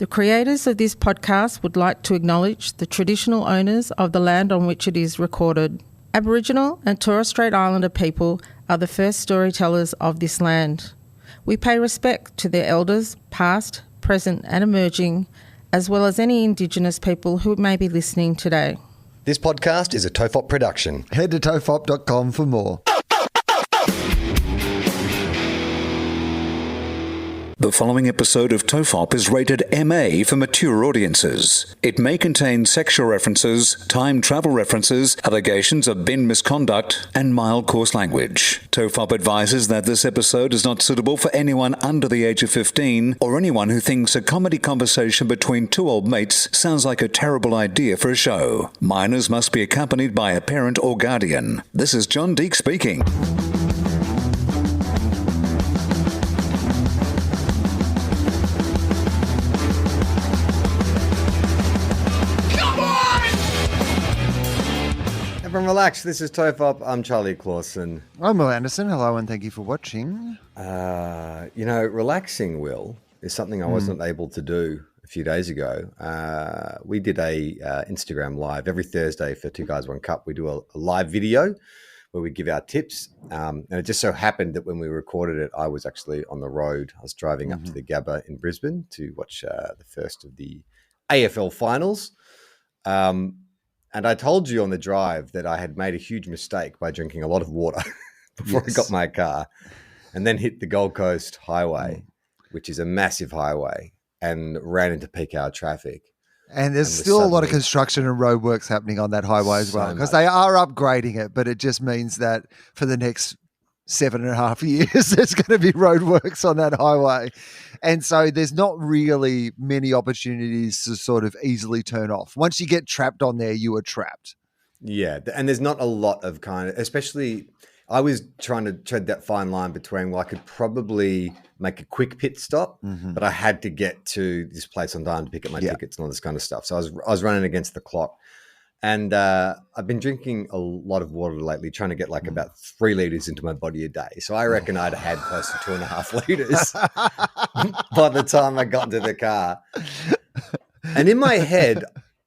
The creators of this podcast would like to acknowledge the traditional owners of the land on which it is recorded. Aboriginal and Torres Strait Islander people are the first storytellers of this land. We pay respect to their elders, past, present and emerging, as well as any Indigenous people who may be listening today. This podcast is a TOFOP production. Head to tofop.com for more. The following episode of TOFOP is rated MA for mature audiences. It may contain sexual references, time travel references, allegations of bin misconduct, and mild coarse language. TOFOP advises that this episode is not suitable for anyone under the age of 15 or anyone who thinks a comedy conversation between two old mates sounds like a terrible idea for a show. Minors must be accompanied by a parent or guardian. This is John Deek speaking. Everyone relax, this is TOFOP. I'm Charlie Clausen. I'm Will Anderson. Hello and thank you for watching. Relaxing, Will, is something I wasn't able to do a few days ago. We did a Instagram live every Thursday for Two Guys, One Cup. We do a live video where we give our tips. And it just so happened that when we recorded it, I was actually on the road. I was driving up to the Gabba in Brisbane to watch the first of the AFL finals. And I told you on the drive that I had made a huge mistake by drinking a lot of water before I got my car and then hit the Gold Coast Highway, which is a massive highway, and ran into peak hour traffic. And there's still a lot of construction and roadworks happening on that highway as well, because they are upgrading it, but it just means that for the next 7.5 years, there's going to be roadworks on that highway. And so there's not really many opportunities to sort of easily turn off. Once you get trapped on there, you are trapped. Yeah. And there's not a lot of especially I was trying to tread that fine line between, well, I could probably make a quick pit stop, but I had to get to this place on time to pick up my tickets and all this kind of stuff. So I was running against the clock. And I've been drinking a lot of water lately, trying to get like about 3 liters into my body a day. So I reckon I'd had close to 2.5 liters by the time I got into the car. And in my head,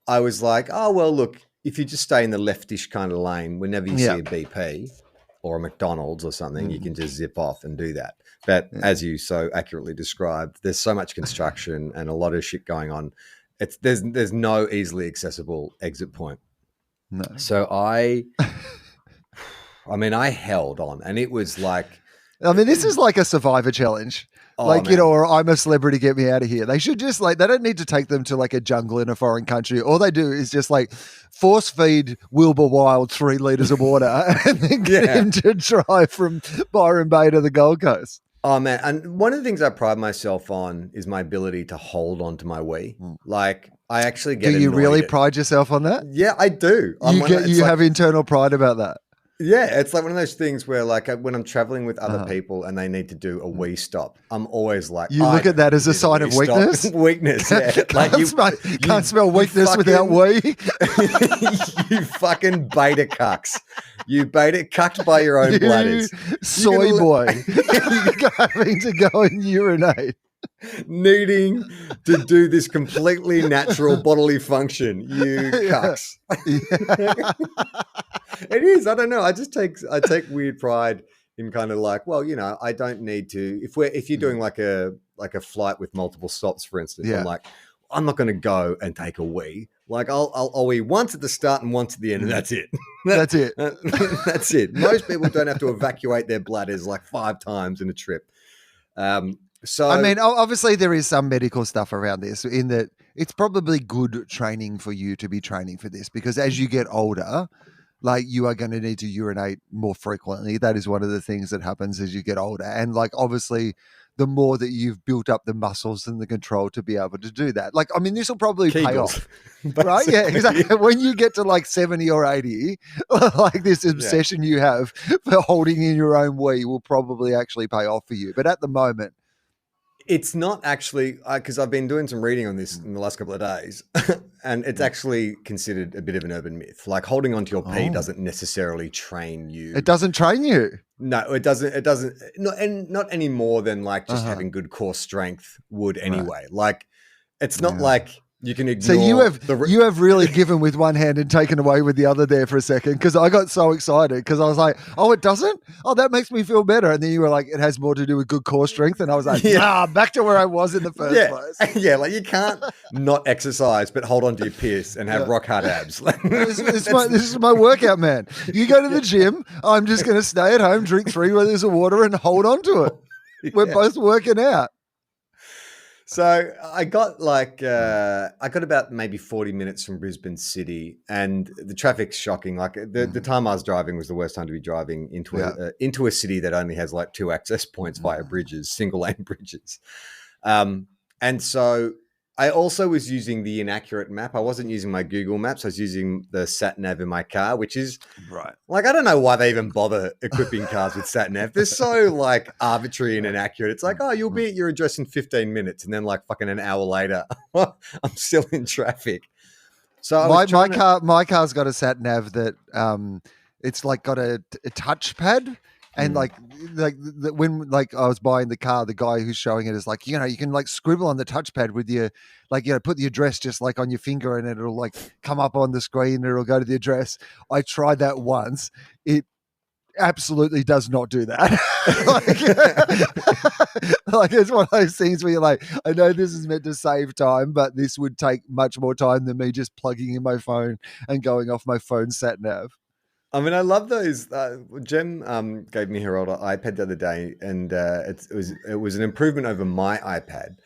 I was like, oh, well, look, if you just stay in the leftish kind of lane, whenever you see a BP or a McDonald's or something, you can just zip off and do that. But as you so accurately described, there's so much construction and a lot of shit going on. There's no easily accessible exit point. No. So I held on, and it was like, this is like a Survivor challenge. Or I'm a celebrity, get me out of here. They should just they don't need to take them to like a jungle in a foreign country. All they do is just force feed Wilbur Wilde 3 liters of water and then get him to drive from Byron Bay to the Gold Coast. Oh, man. And one of the things I pride myself on is my ability to hold on to my wee. Like, I actually get Do you really pride yourself on that? Yeah, I do. You have internal pride about that? Yeah, it's like one of those things where when I'm traveling with other people and they need to do a wee stop, I'm always like... You look at that as a sign of weakness? Weakness, yeah. Can't smell weakness without wee. You fucking beta cucks. You beta cucked by your own bladders. Soy boy. Having to go and urinate. Needing to do this completely natural bodily function. You cucks. It is. I don't know. I take weird pride in kind of like, well, I don't need to. If you're doing like a flight with multiple stops, for instance, I'm like, I'm not going to go and take a wee. Like I'll wee once at the start and once at the end, and that's it. That's it. That's it. Most people don't have to evacuate their bladders like 5 times in a trip. So obviously there is some medical stuff around this in that it's probably good training for you to be training for this, because as you get older, you are going to need to urinate more frequently. That is one of the things that happens as you get older. And obviously the more that you've built up the muscles and the control to be able to do that. This will probably pay off, right? Yeah, exactly. When you get to 70 or 80, this obsession you have for holding in your own wee will probably actually pay off for you. But at the moment, it's not actually, because I've been doing some reading on this in the last couple of days, and it's actually considered a bit of an urban myth. Like holding onto your pee doesn't necessarily train you. It doesn't train you? No, it doesn't. It doesn't. Not any more than just having good core strength would anyway. Right. It's not like you can ignore. So you have really given with one hand and taken away with the other there for a second, because I got so excited because I was like, oh, it doesn't? Oh, that makes me feel better. And then you were like, it has more to do with good core strength. And I was like, nah, back to where I was in the first place. Yeah, like you can't not exercise but hold on to your piss and have rock hard abs. This is my workout, man. You go to the gym, I'm just going to stay at home, drink 3 liters of water and hold on to it. We're both working out. So I got about maybe 40 minutes from Brisbane City, and the traffic's shocking. Like the time I was driving was the worst time to be driving into a city that only has like 2 access points via bridges, single lane bridges. And so I also was using the inaccurate map. I wasn't using my Google Maps. I was using the sat nav in my car, which is like, I don't know why they even bother equipping cars with sat nav. They're so like arbitrary and inaccurate. It's like, oh, you'll be at your address in 15 minutes. And then like fucking an hour later, I'm still in traffic. So my car's got a sat nav that it's like got a touchpad. And when I was buying the car, the guy who's showing it is like, you can like scribble on the touchpad with your, put the address just like on your finger and it'll like come up on the screen and it'll go to the address. I tried that once. It absolutely does not do that. Like it's one of those things where you're like, I know this is meant to save time, but this would take much more time than me just plugging in my phone and going off my phone sat nav. I mean, I love those. Jem gave me her older iPad the other day, and it was an improvement over my iPad.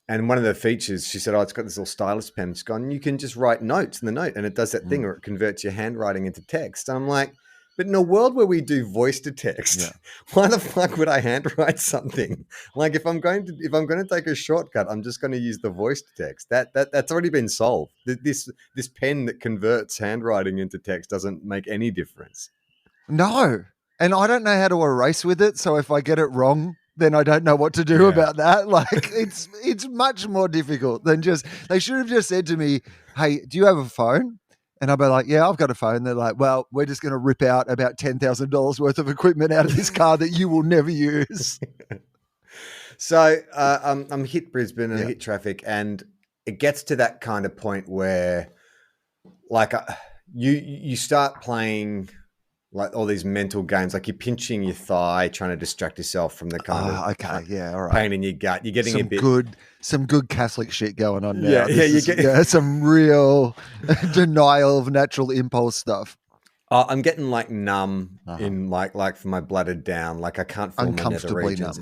And one of the features, she said, it's got this little stylus pen. It's gone, you can just write notes in the note, and it does that thing where it converts your handwriting into text. And I'm like, but in a world where we do voice to text, why the fuck would I handwrite something? Like if I'm going to take a shortcut, I'm just going to use the voice to text. That's already been solved. This pen that converts handwriting into text doesn't make any difference. No, and I don't know how to erase with it. So if I get it wrong, then I don't know what to do about that. Like it's much more difficult than they should have just said to me, hey, do you have a phone? And I'll be like, yeah, I've got a phone. They're like, well, we're just going to rip out about $10,000 worth of equipment out of this car that you will never use. So I'm hit Brisbane and hit traffic, and it gets to that kind of point where like you start playing like all these mental games, like you're pinching your thigh, trying to distract yourself from the kind of pain in your gut. You're getting some good Catholic shit going on now. You get some real denial of natural impulse stuff. I'm getting like numb in like from my bladder down. Like I can't feel my nether regions.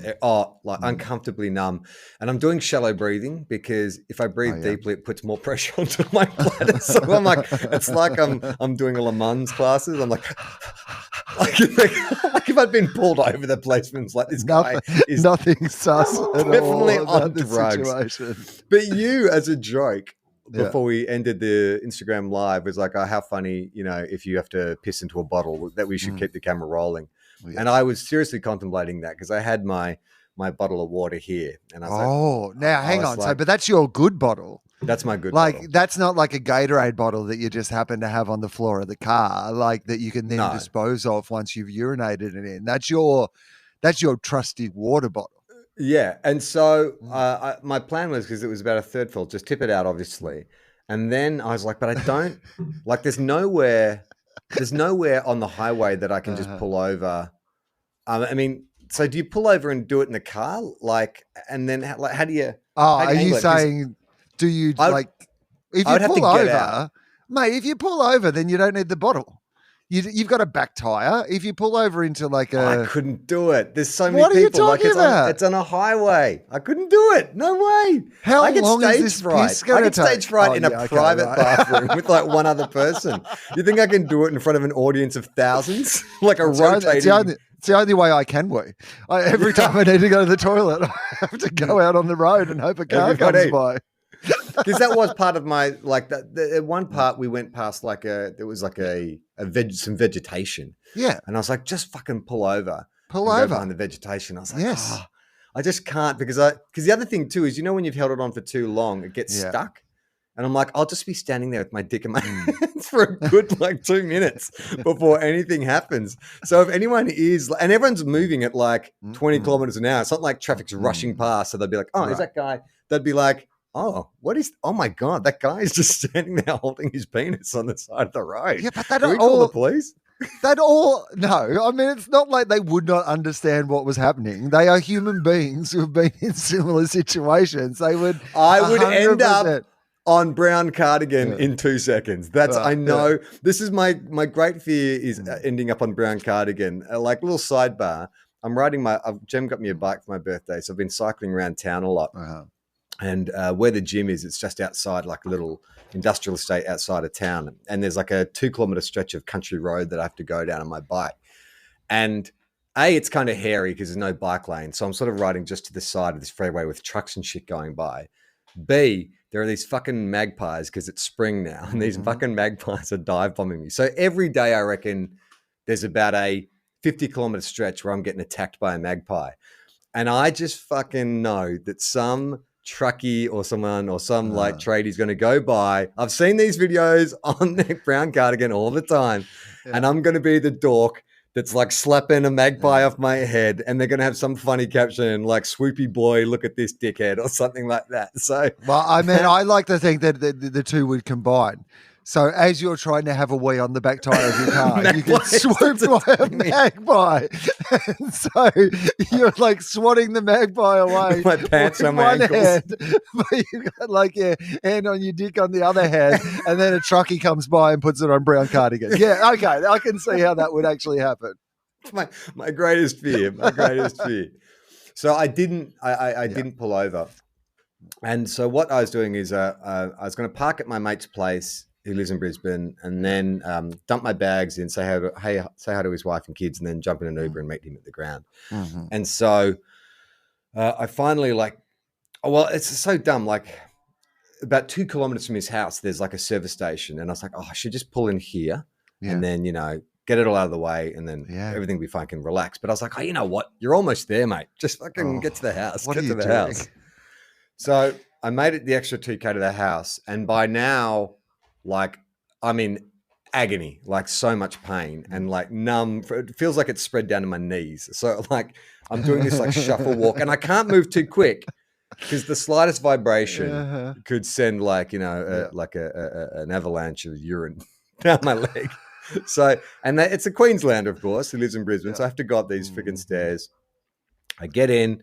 Uncomfortably numb. And I'm doing shallow breathing because if I breathe deeply, it puts more pressure onto my bladder. So I'm like, it's like I'm doing a Le Mans classes. I'm like if I'd been pulled over the place, it's like this guy is nothing sus definitely at all on drugs. But you, as a joke, before we ended the Instagram live, was like, oh, how funny, if you have to piss into a bottle, that we should keep the camera rolling. Yeah. And I was seriously contemplating that because I had my bottle of water here. And I was now hang on. But that's your good bottle. That's my good bottle. That's not like a Gatorade bottle that you just happen to have on the floor of the car, like that you can then dispose of once you've urinated it in. That's your trusty water bottle. Yeah, and so my plan was, because it was about a third full, just tip it out, obviously. And then I was like, but I don't, like there's nowhere on the highway that I can just pull over. I mean, so do you pull over and do it in the car? Like, and then how do you... are you saying, do you, if you pull over, mate, if you pull over, then you don't need the bottle. You've got a back tire. If you pull over into I couldn't do it. There's so many people. What are you talking about? It's on a highway. I couldn't do it. No way. How long is this piss going to take? I get stage fright in a private bathroom with like one other person. You think I can do it in front of an audience of thousands? Like a rotating... It's the only way I can wee. Every time I need to go to the toilet, I have to go out on the road and hope a car comes by. Because that was part of my one part we went past there was some vegetation. Yeah. And I was like, just fucking pull over. Pull over behind the vegetation. I was like, I just can't because the other thing too is, when you've held it on for too long, it gets stuck. And I'm like, I'll just be standing there with my dick in my hands for a good 2 minutes before anything happens. So if anyone is, and everyone's moving at 20 kilometers an hour, it's not like traffic's rushing past. So they'll be like, oh, is that guy? They'd be like, oh, what is? Oh my god, that guy is just standing there holding his penis on the side of the road. Yeah, but that Can we call the police? No, I mean, it's not like they would not understand what was happening. They are human beings who have been in similar situations. They would. I would end 100%. up on brown cardigan in 2 seconds. That's I know. This is my great fear is ending up on brown cardigan. Like little sidebar. I'm riding Jem got me a bike for my birthday, so I've been cycling around town a lot. And where the gym is, it's just outside, like a little industrial estate outside of town. And there's like a 2-kilometer stretch of country road that I have to go down on my bike. And A, it's kind of hairy because there's no bike lane. So I'm sort of riding just to the side of this freeway with trucks and shit going by. B, there are these fucking magpies because it's spring now. And these fucking magpies are dive bombing me. So every day I reckon there's about a 50-kilometer stretch where I'm getting attacked by a magpie. And I just fucking know that some truckie or someone or some like tradie's going to go by. I've seen these videos on the brown cardigan all the time. And I'm going to be the dork that's like slapping a magpie off my head, and they're going to have some funny caption like "Swoopy boy, look at this dickhead" or something like that. So, well, I mean, I like to think that the two would combine. So as you're trying to have a wee on the back tire of your car, you get swooped by a magpie. And so you're like swatting the magpie away. My pants with on my one ankles. hand, but you got like your hand on your dick on the other hand, and then a truckie comes by and puts it on brown cardigan. Yeah, okay, I can see how that would actually happen. My greatest fear. My greatest fear. So I didn't pull over. And so what I was doing is I was going to park at my mate's place who lives in Brisbane, and then dump my bags in, say hi to his wife and kids, and then jump in an Uber and meet him at the ground. And so I finally it's so dumb. Like about 2 kilometers from his house, there's like a service station, and I was like, oh, I should just pull in here, and then get it all out of the way, and then everything will be fine, can relax. But I was like, oh, you know what? You're almost there, mate. Just fucking get to the house. What get are to you the doing? house. So I made it the extra 2K to the house, and by now, like, I'm in agony, like so much pain and like numb. It feels like it's spread down to my knees. So like I'm doing this like shuffle walk, and I can't move too quick because the slightest vibration could send like, an avalanche of urine down my leg. So, and it's a Queenslander, of course, who lives in Brisbane. So I have to go up these freaking stairs. I get in.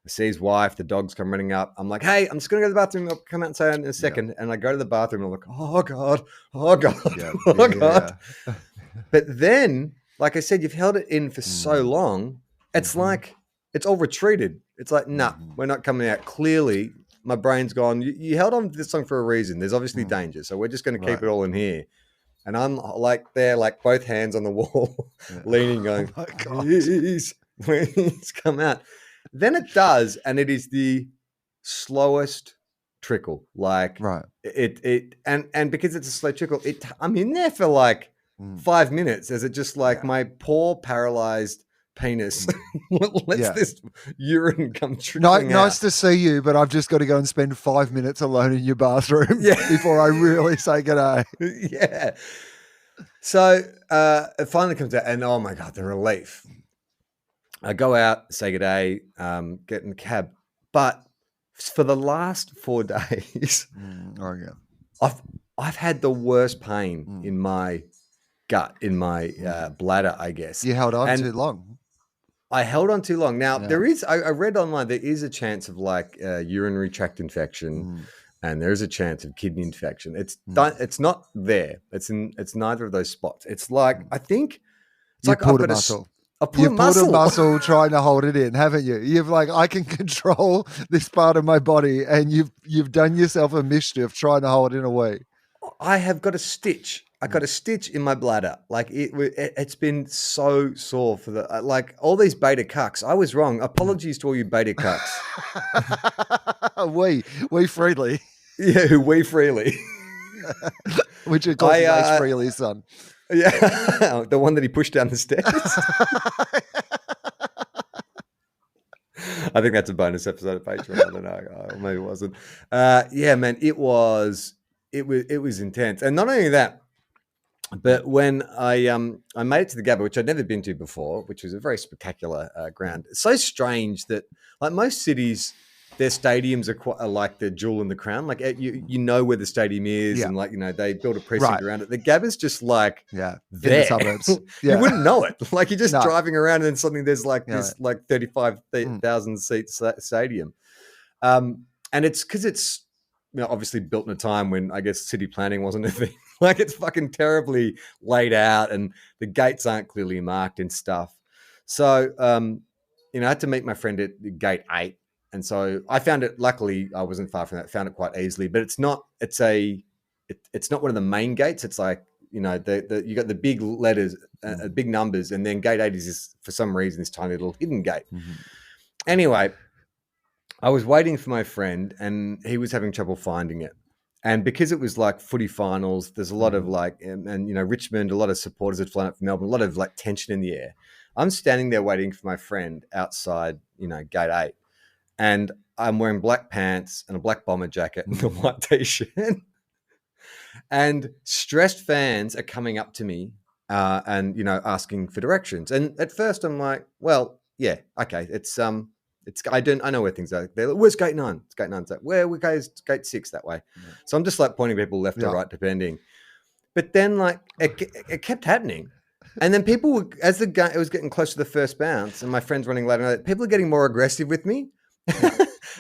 I see his wife, the dogs come running up. I'm like, hey, I'm just going to go to the bathroom. I'll come out and say it in a second. Yeah. And I go to the bathroom and I'm like, oh, God. God. But then, like I said, you've held it in for so long. It's like, it's all retreated. It's like, nah, we're not coming out. Clearly, my brain's gone. You held on to this song for a reason. There's obviously danger. So we're just going to keep it all in here. And I'm like there, like both hands on the wall, leaning, going, oh my God. Please come out. Then it does, and it is the slowest trickle. Like it and because it's a slow trickle, I'm in there for like 5 minutes as it just like my poor paralyzed penis lets this urine come trickling out. Nice to see you, but I've just got to go and spend 5 minutes alone in your bathroom before I really say g'day. Yeah. So it finally comes out, and oh my God, the relief. I go out, say good day, get in the cab. But for the last 4 days, I've had the worst pain in my gut, in my bladder, I guess. You held on too long. I held on too long. Now, there is, I read online, there is a chance of like urinary tract infection, and there is a chance of kidney infection. It's not there. It's neither of those spots. It's like, I think it's like I've got muscle. You've put a muscle trying to hold it in, haven't you? You've like, I can control this part of my body, and you've done yourself a mischief trying to hold it in a way. I have got a stitch. I got a stitch in my bladder. Like it's been so sore for the like all these beta cucks. I was wrong. Apologies to all you beta cucks. we freely. Yeah, who we freely. Which of course is Freely's son. Yeah, the one that he pushed down the stairs. I think that's a bonus episode of Patreon. I don't know, or maybe it wasn't. Yeah, man, it was intense, and not only that, but when I made it to the Gabba, which I'd never been to before, which was a very spectacular ground. It's so strange that like most cities, their stadiums are like the jewel in the crown. Like you know where the stadium is, and like they build a precinct around it. The Gabba's just like in there. the suburbs. You wouldn't know it. Like you're just No. driving around, and then suddenly there's like this like 35,000 seat stadium. And it's because it's obviously built in a time when I guess city planning wasn't a thing. Like it's fucking terribly laid out, and the gates aren't clearly marked and stuff. So I had to meet my friend at gate 8. And so I found it, luckily I wasn't far from that, found it quite easily, but it's not one of the main gates. It's like, you got the big letters, big numbers, and then gate 8 is for some reason, this tiny little hidden gate. Mm-hmm. Anyway, I was waiting for my friend and he was having trouble finding it. And because it was like footy finals, there's a lot of like, and Richmond, a lot of supporters had flown up from Melbourne, a lot of like tension in the air. I'm standing there waiting for my friend outside, gate 8. And I'm wearing black pants and a black bomber jacket and a white t-shirt. And stressed fans are coming up to me and asking for directions. And at first I'm like, well, yeah, okay, I know where things are. They're like, where's gate 9? It's gate 9. It's like, where we go? Gate 6 that way. Yeah. So I'm just like pointing people left or right, depending. But then like it kept happening. And then people were, as it was getting close to the first bounce, and my friends running later, people are getting more aggressive with me.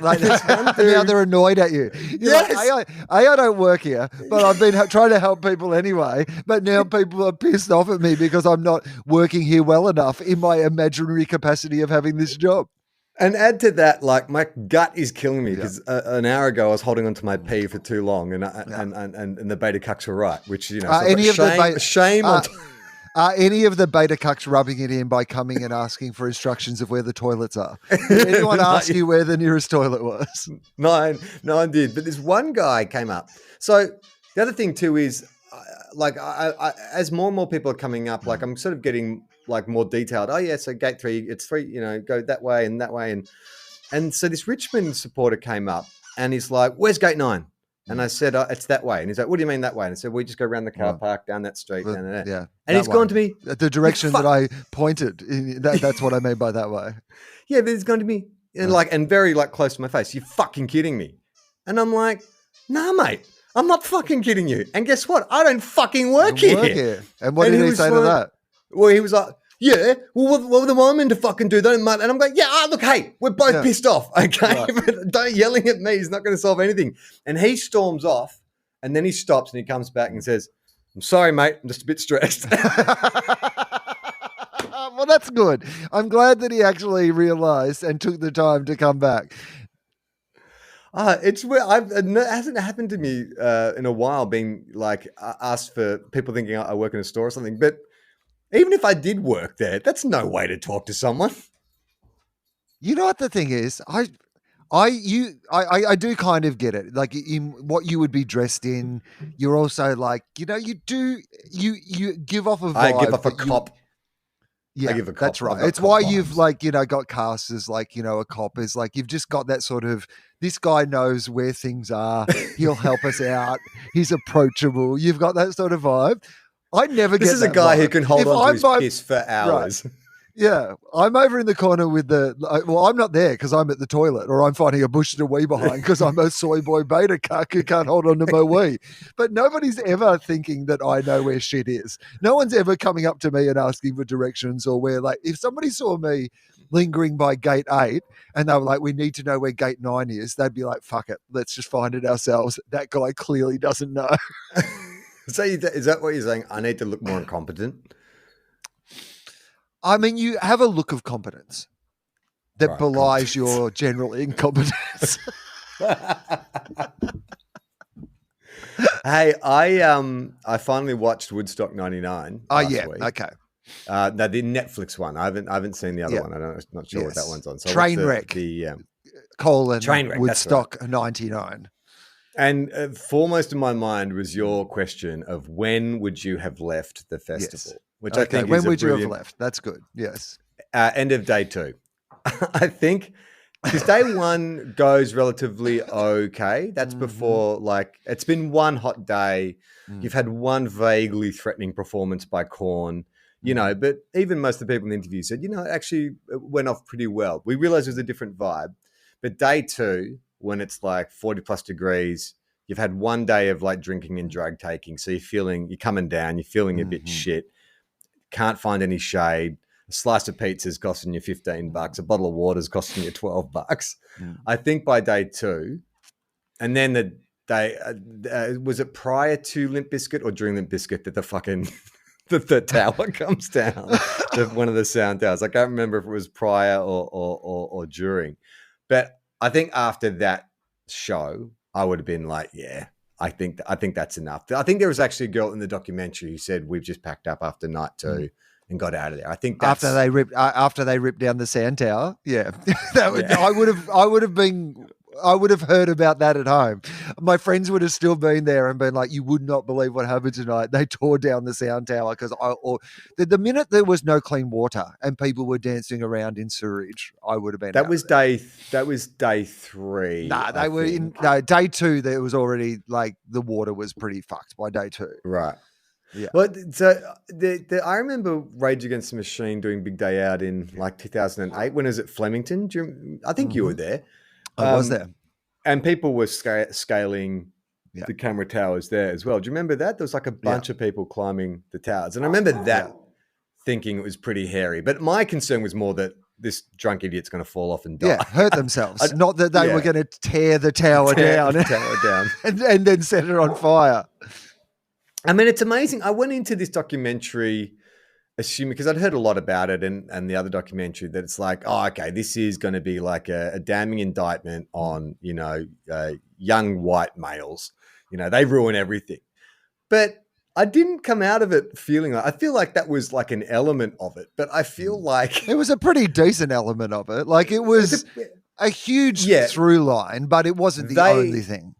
Like now they're annoyed at you. Yes. Like, I don't work here, but I've been trying to help people anyway. But now people are pissed off at me because I'm not working here well enough in my imaginary capacity of having this job. And add to that, like my gut is killing me because an hour ago I was holding onto my pee for too long, and the beta cucks were right, which shame on. Are any of the beta cucks rubbing it in by coming and asking for instructions of where the toilets are? Did anyone ask you where the nearest toilet was? No one did. But this one guy came up. So the other thing too is, I as more and more people are coming up, like I'm sort of getting like more detailed. Oh yeah, so gate 3, it's 3. Go that way and that way, and so this Richmond supporter came up and he's like, "Where's gate 9?" And I said, it's that way. And he's like, what do you mean that way? And I said, we just go around the car park, down that street, down there. Yeah. And he's gone to me. The direction that I pointed, that's what I mean by that way. Yeah, but he's gone to me and very like close to my face. You're fucking kidding me. And I'm like, nah, mate, I'm not fucking kidding you. And guess what? I don't fucking work here. And what did he say to that? Well, he was like, yeah, well, what am I meant to fucking do? And I'm like, yeah, look, hey, we're both pissed off, okay? Right. But don't yelling at me. He's not going to solve anything. And he storms off, and then he stops, and he comes back and says, I'm sorry, mate. I'm just a bit stressed. Well, that's good. I'm glad that he actually realised and took the time to come back. It's where it hasn't happened to me in a while, being like asked for people thinking I work in a store or something, but even if I did work there, that's no way to talk to someone. You know what the thing is? I do kind of get it. Like in what you would be dressed in, you're also like, you give off a vibe. I give off a cop. Yeah, I give a cop. That's right. It's why you've got cast as a cop is like, you've just got that sort of, this guy knows where things are. He'll help us out. He's approachable. You've got that sort of vibe. I never get that. This is a guy vibe. who can hold on to his piss for hours. Right. Yeah. I'm over in the corner with I'm not there because I'm at the toilet, or I'm finding a bush to wee behind because I'm a soy boy beta cuck who can't hold on to my wee. But nobody's ever thinking that I know where shit is. No one's ever coming up to me and asking for directions, or where, like, if somebody saw me lingering by gate 8 and they were like, we need to know where gate 9 is, they'd be like, fuck it, let's just find it ourselves. That guy clearly doesn't know. So is that what you're saying? I need to look more incompetent? I mean, you have a look of competence that belies your general incompetence. Hey, I finally watched Woodstock '99. Oh yeah, week. Okay. No, the Netflix one. I haven't seen the other one. I'm not sure what that one's on. So Trainwreck. Trainwreck. Woodstock '99. And foremost in my mind was your question of when would you have left the festival? Which I think when would you have left? That's good. Yes. End of day 2. I think because day 1 goes relatively okay. That's before, like, it's been one hot day. You've had one vaguely threatening performance by Korn, but even most of the people in the interview said, it actually went off pretty well. We realized it was a different vibe. But day 2, when it's like 40 plus degrees, you've had one day of like drinking and drug taking. So you're coming down, you're feeling a bit shit, can't find any shade. A slice of pizza is costing you $15. A bottle of water is costing you $12. I think by day 2, and then the day, was it prior to Limp Bizkit or during Limp Bizkit that the fucking the tower comes down, one of the sound towers? I can't remember if it was prior or during. But I think after that show, I would have been like, yeah, I think that's enough. I think there was actually a girl in the documentary who said, we've just packed up after night 2 and got out of there. I think that's... after they ripped down the sand tower. Yeah. I would have heard about that at home. My friends would have still been there and been like, you would not believe what happened tonight. They tore down the sound tower because the minute there was no clean water and people were dancing around in sewage, I would have been. That was day 3. Nah, they were in day 2. There was already like the water was pretty fucked by day 2. Right. Yeah. Well, so I remember Rage Against the Machine doing Big Day Out in like 2008. When is it? Flemington? I think you were there. I was there. And people were scaling the camera towers there as well. Do you remember that? There was like a bunch of people climbing the towers. And I remember that thinking it was pretty hairy. But my concern was more that this drunk idiot's going to fall off and die. Yeah, hurt themselves. Not that they were going to tear the tower down. And then set it on fire. I mean, it's amazing. I went into this documentary assuming, because I'd heard a lot about it and the other documentary, that it's like, oh, okay, this is going to be like a damning indictment on, young white males. They ruin everything. But I didn't come out of it feeling like, I feel like that was like an element of it, but I feel like it was a pretty decent element of it. Like it was a huge through line, but it wasn't the only thing.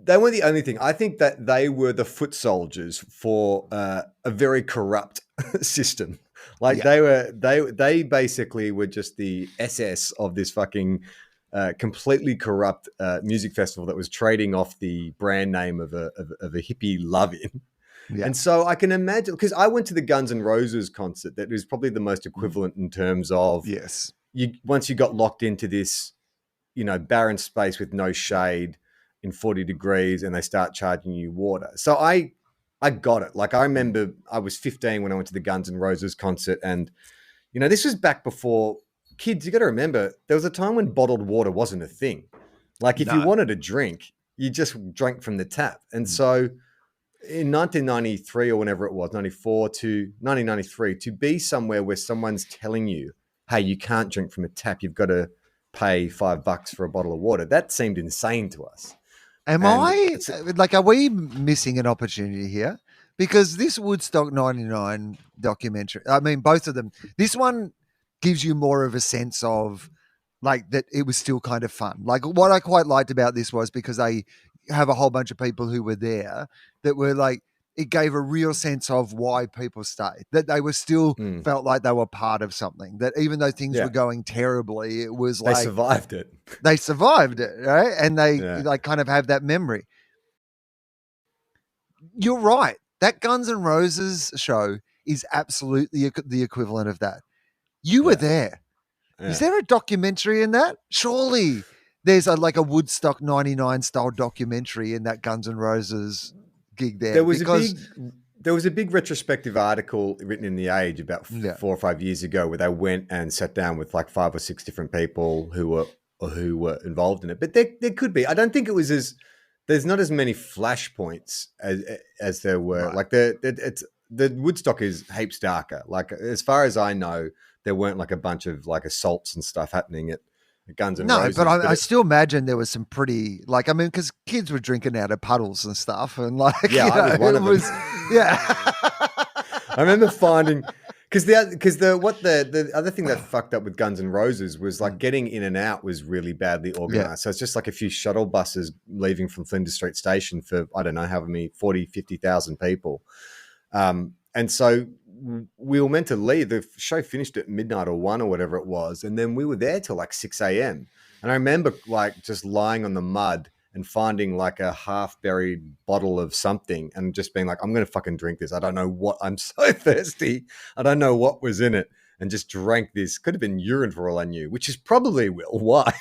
They weren't the only thing. I think that they were the foot soldiers for a very corrupt system. Like they basically were just the SS of this fucking completely corrupt music festival that was trading off the brand name of a hippie love-in. Yeah. And so I can imagine, because I went to the Guns N' Roses concert that was probably the most equivalent in terms of once you got locked into this, barren space with no shade in 40 degrees and they start charging you water. So I got it. Like I remember I was 15 when I went to the Guns N' Roses concert, and this was back before kids. You got to remember there was a time when bottled water wasn't a thing. Like if you wanted a drink, you just drank from the tap. And so in 1993 or whenever it was, 94 to 1993, to be somewhere where someone's telling you, hey, you can't drink from a tap, you've got to pay $5 for a bottle of water. That seemed insane to us. Are we missing an opportunity here? Because this Woodstock 99 documentary, I mean, both of them, this one gives you more of a sense of like that it was still kind of fun. Like what I quite liked about this was because they have a whole bunch of people who were there that were like, it gave a real sense of why people stayed, that they were still felt like they were part of something, that even though things were going terribly, it was like... They survived it. They survived it, right? And they like kind of have that memory. You're right. That Guns N' Roses show is absolutely the equivalent of that. You were there. Yeah. Is there a documentary in that? Surely there's a Woodstock 99 style documentary in that Guns N' Roses gig there. There was a big retrospective article written in The Age about 4 or 5 years ago where they went and sat down with like 5 or 6 different people who were involved in it. But there could be. I don't think it was there's not as many flashpoints as there were. Right. Like the Woodstock is heaps darker. Like as far as I know, there weren't like a bunch of like assaults and stuff happening at Guns N' Roses. No, but I still imagine there was some pretty, like, I mean, because kids were drinking out of puddles and stuff, and like, I was one of them. I remember finding because the other thing that fucked up with Guns N' Roses was like getting in and out was really badly organized. Yeah. So it's just like a few shuttle buses leaving from Flinders Street Station for I don't know how many 40,000-50,000 people, and so we were meant to leave. The show finished at midnight or 1 or whatever it was. And then we were there till like 6 a.m. And I remember like just lying on the mud and finding like a half buried bottle of something and just being like, I'm going to fucking drink this. I don't know what, I'm so thirsty. I don't know what was in it. and just drank this. Could have been urine for all I knew, which is probably why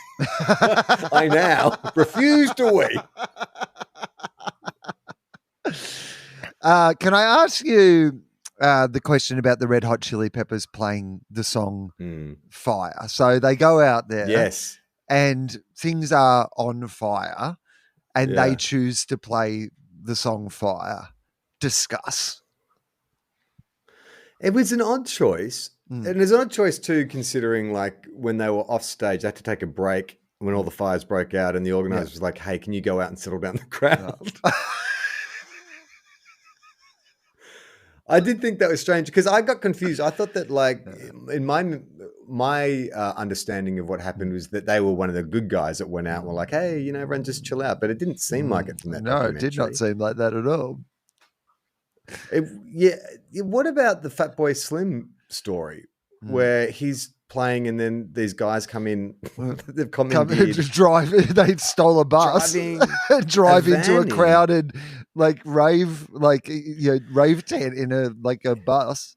I now refuse to wee. Can I ask you the question about the Red Hot Chili Peppers playing the song Fire? So they go out there, Yes, and things are on fire, and Yeah. they choose to play the song Fire. Discuss. it was an odd choice, and it's an odd choice too, considering like when they were off stage, they had to take a break when all the fires broke out, and the organizer was like, "Hey, can you go out and settle down the crowd?" I did think that was strange because I got confused. I thought that, like, in my understanding of what happened was that they were one of the good guys that went out and were like, "Hey, you know, everyone just chill out." But it didn't seem like it from that. No, it did not seem like that at all. What about the Fatboy Slim story where he's playing and then these guys come in? They've commandeered. They stole a bus, drive into a crowded rave tent in a bus.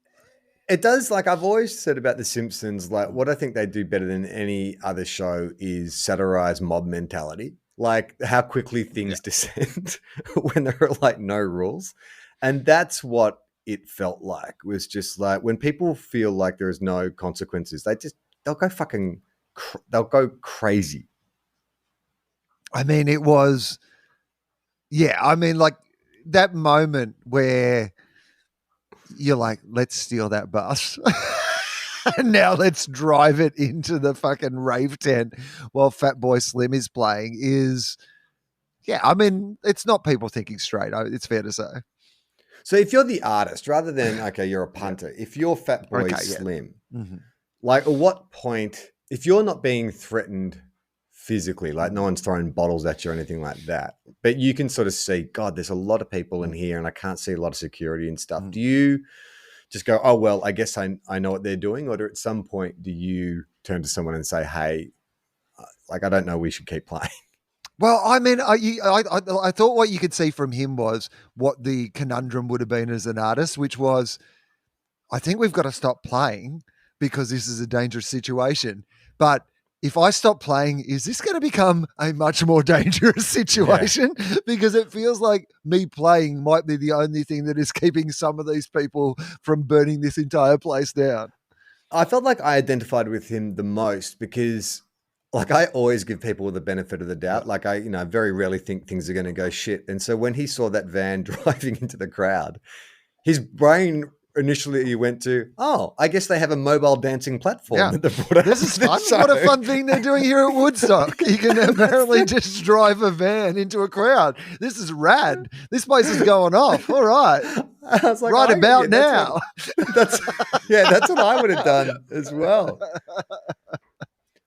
It does, like I've always said about The Simpsons, like what I think they do better than any other show is satirize mob mentality, like how quickly things descend when there are like no rules. And that's what it felt like, was just like when people feel like there is no consequences, they'll go crazy. I mean, it was, like that moment where you're like, let's steal that bus. And now let's drive it into the fucking rave tent while Fatboy Slim is playing is, it's not people thinking straight. It's fair to say. So if you're the artist, rather than, okay, you're a punter, if you're Fatboy Slim, like at what point, if you're not being threatened physically, like no one's throwing bottles at you or anything like that, but you can sort of see, God, there's a lot of people in here and I can't see a lot of security and stuff. Do you just go, oh, well, I guess I know what they're doing? Or at some point, do you turn to someone and say, hey, like, I don't know, we should keep playing? Well, I mean, I thought what you could see from him was what the conundrum would have been as an artist, which was, I think we've got to stop playing because this is a dangerous situation. But if I stop playing, is this going to become a much more dangerous situation? Yeah. Because it feels like me playing might be the only thing that is keeping some of these people from burning this entire place down. I felt like I identified with him the most because, like, I always give people the benefit of the doubt. Like, I very rarely think things are going to go shit. And so when he saw that van driving into the crowd, his brain initially went to, oh, I guess they have a mobile dancing platform. Yeah. This is fun. What a fun thing they're doing here at Woodstock. You can apparently just drive a van into a crowd. This is rad. This place is going off. All right. I was like, right about now. That's what I would have done as well.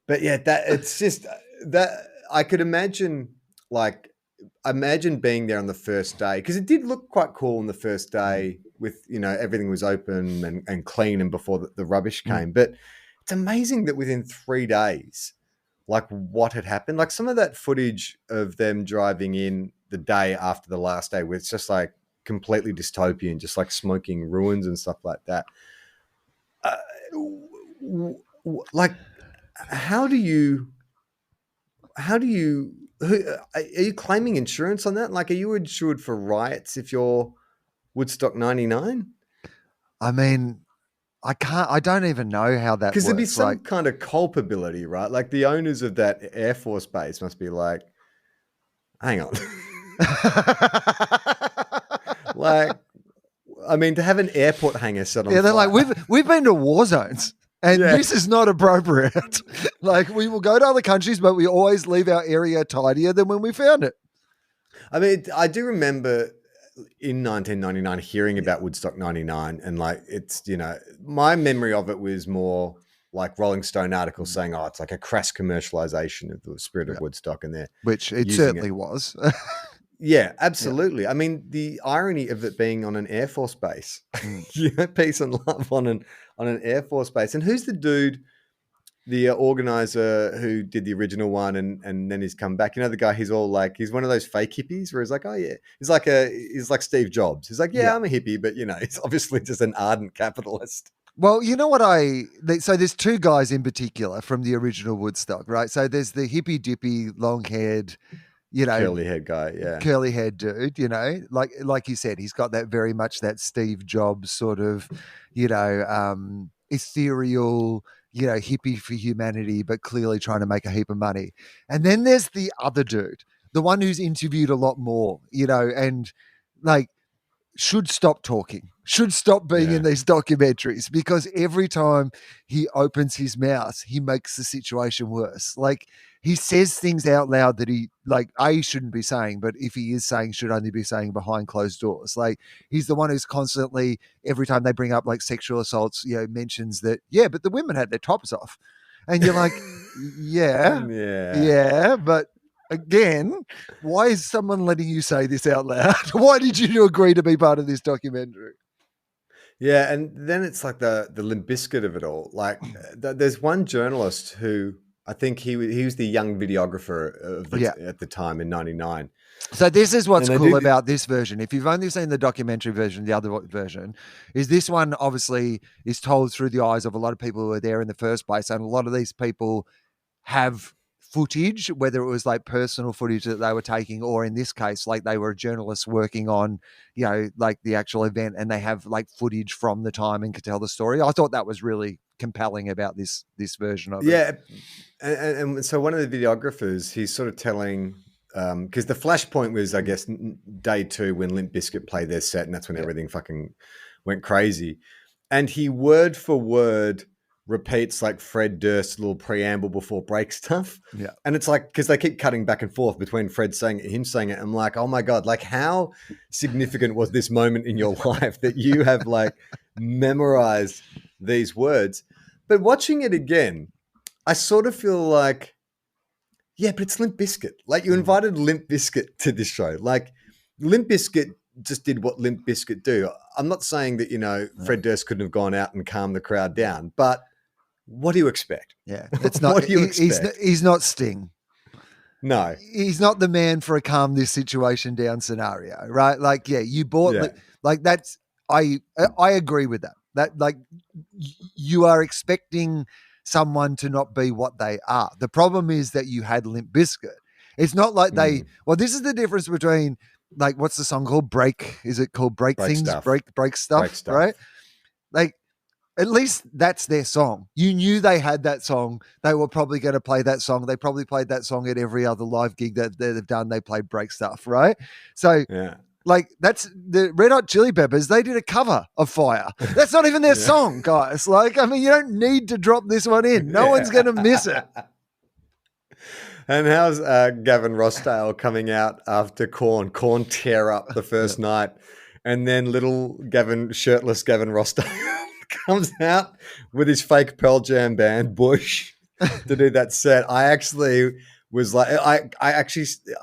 But yeah, it's just that I could imagine being there on the first day, because it did look quite cool on the first day with, everything was open and clean and before the rubbish came. But it's amazing that within 3 days, like what had happened, like some of that footage of them driving in the day after the last day, where it's just like completely dystopian, just like smoking ruins and stuff like that. Like, are you claiming insurance on that? Like, are you insured for riots if you're Woodstock 99? I mean, I don't even know how that works. Because there'd be some kind of culpability, right? Like the owners of that Air Force base must be like, hang on. Like, I mean, to have an airport hangar set on fire. They're like, we've been to war zones. And this is not appropriate. Like, we will go to other countries, but we always leave our area tidier than when we found it. I mean, I do remember in 1999 hearing about Woodstock 99, and like, it's, my memory of it was more like Rolling Stone articles saying, oh, it's like a crass commercialization of the spirit of Woodstock, and which it certainly was. Yeah, absolutely. Yeah. I mean, the irony of it being on an Air Force base, peace and love on an Air Force base. And who's the dude, the organizer who did the original one and then he's come back? The guy, he's all like, he's one of those fake hippies where he's like, oh yeah, he's like Steve Jobs. He's like, yeah, I'm a hippie, but he's obviously just an ardent capitalist. Well, you know what so there's two guys in particular from the original Woodstock, right? So there's the hippy dippy, long haired, Curly head guy, yeah. curly haired dude, like you said, he's got that very much that Steve Jobs sort of, ethereal, hippie for humanity, but clearly trying to make a heap of money. And then there's the other dude, the one who's interviewed a lot more, and like should stop talking, should stop being in these documentaries, because every time he opens his mouth, he makes the situation worse. Like he says things out loud that he shouldn't be saying, but if he is saying, should only be saying behind closed doors. Like he's the one who's constantly, every time they bring up like sexual assaults, mentions that, but the women had their tops off. And you're like, yeah, but again, why is someone letting you say this out loud? Why did you agree to be part of this documentary? Yeah, and then it's like the Limp Bizkit of it all. Like, there's one journalist who I think he was the young videographer of at the time in '99. So this is what's cool about this version. If you've only seen the documentary version, the other version is this one obviously is told through the eyes of a lot of people who were there in the first place, and a lot of these people have footage, whether it was like personal footage that they were taking, or in this case, like they were journalists working on, like the actual event, and they have like footage from the time and could tell the story. I thought that was really compelling about this version of it. Yeah. And so one of the videographers, he's sort of telling, because the flashpoint was, I guess, day 2 when Limp Bizkit played their set, and that's when everything fucking went crazy. And he word for word repeats like Fred Durst's little preamble before break stuff. Yeah. And it's like, because they keep cutting back and forth between Fred saying it, him saying it. I'm like, oh my God, like how significant was this moment in your life that you have like memorized these words? But watching it again, I sort of feel like, yeah, but it's Limp Bizkit. Like you invited Limp Bizkit to this show. Like Limp Bizkit just did what Limp Bizkit do. I'm not saying that, Fred Durst couldn't have gone out and calmed the crowd down, but what do you expect? Yeah, it's not. What do you expect? He's not Sting. No, he's not the man for a calm this situation down scenario, right? Like, you bought like that's. I agree with that. That like you are expecting someone to not be what they are. The problem is that you had Limp Bizkit. It's not like they. Well, this is the difference between like what's the song called? Break? Is it called Break Things? Stuff. Break stuff, right? Like. At least that's their song. You knew they had that song. They were probably going to play that song. They probably played that song at every other live gig that they've done. They played Break Stuff, right? So, like, that's the Red Hot Chili Peppers. They did a cover of Fire. That's not even their song, guys. Like, I mean, you don't need to drop this one in. No one's going to miss it. And how's Gavin Rossdale coming out after Korn? Korn tear up the first night. And then shirtless Gavin Rossdale comes out with his fake Pearl Jam band, Bush, to do that set. I actually was like, I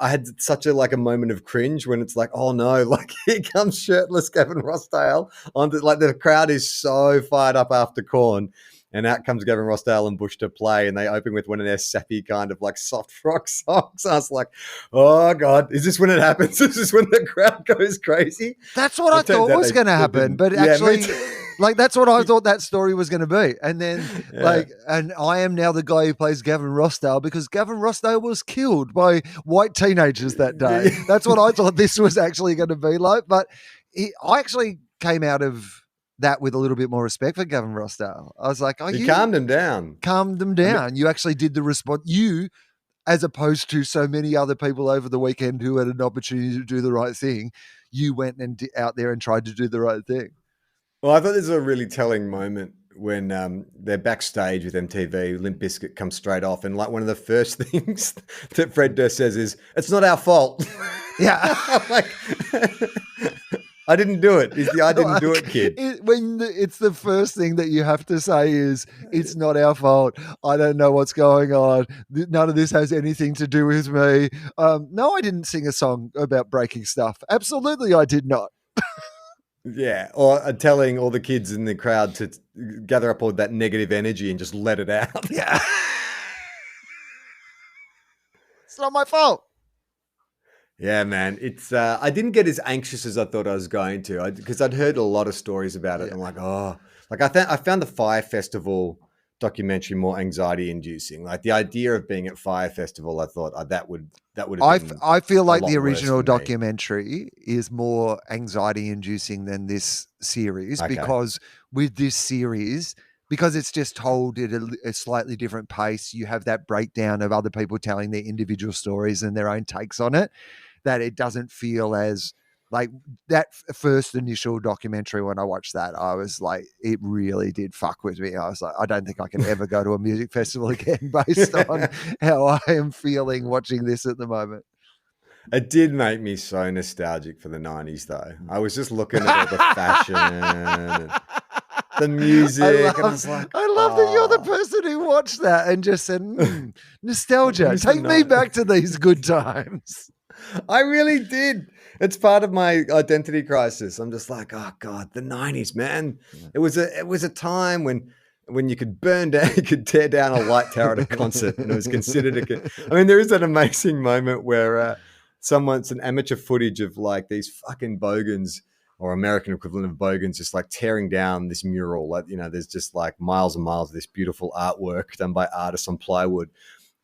had such a moment of cringe when it's like, oh no, like here comes shirtless Gavin Rossdale like the crowd is so fired up after Korn. And out comes Gavin Rossdale and Bush to play, and they open with one of their sappy kind of like soft rock songs. I was like, oh God, is this when it happens? Is this when the crowd goes crazy? That's what I thought was going to happen. But actually, like, that's what I thought that story was going to be. And then and I am now the guy who plays Gavin Rossdale because Gavin Rossdale was killed by white teenagers that day. That's what I thought this was actually going to be like. But I actually came out of that with a little bit more respect for Gavin Rossdale. I was like, you calmed him down. Calmed them down. You actually did the response. You, as opposed to so many other people over the weekend who had an opportunity to do the right thing, you went and out there and tried to do the right thing. Well, I thought this was a really telling moment when they're backstage with MTV. Limp Bizkit comes straight off, and like one of the first things that Fred Durst says is, "It's not our fault." Yeah, like I didn't do it. I didn't do it, kid. It's the first thing that you have to say is, it's not our fault. I don't know what's going on. None of this has anything to do with me. No, I didn't sing a song about breaking stuff. Absolutely, I did not. Yeah, or telling all the kids in the crowd to gather up all that negative energy and just let it out. Yeah. It's not my fault. Yeah, man. It's I didn't get as anxious as I thought I was going to, because I'd heard a lot of stories about it. Yeah. And I'm like, oh, like I found the Fire Festival documentary more anxiety inducing. Like the idea of being at Fire Festival, I thought that would have been I feel a like the lot worse original for me. documentary is more anxiety inducing than this series, Okay. because with this series, because it's just told at a slightly different pace, you have that breakdown of other people telling their individual stories and their own takes on it, that it doesn't feel as like that first initial documentary. When I watched that, I was like, it really did fuck with me. I was like, I don't think I can ever go to a music festival again based on how I am feeling watching this at the moment. It did make me so nostalgic for the 90s, though. I was just looking at all the fashion and the music, and I was like, I love that you're the "Oh." person who watched that and just said, nostalgia, Mr. take me Knight. back to these good times. I really did. It's part of my identity crisis. I'm just like, oh God, the 90s, man. It was a time when you could burn down, you could tear down a light tower at a concert, and it was considered I mean, there is that amazing moment where it's an amateur footage of like these fucking bogans, or American equivalent of bogans, just like tearing down this mural. Like, there's just like miles and miles of this beautiful artwork done by artists on plywood.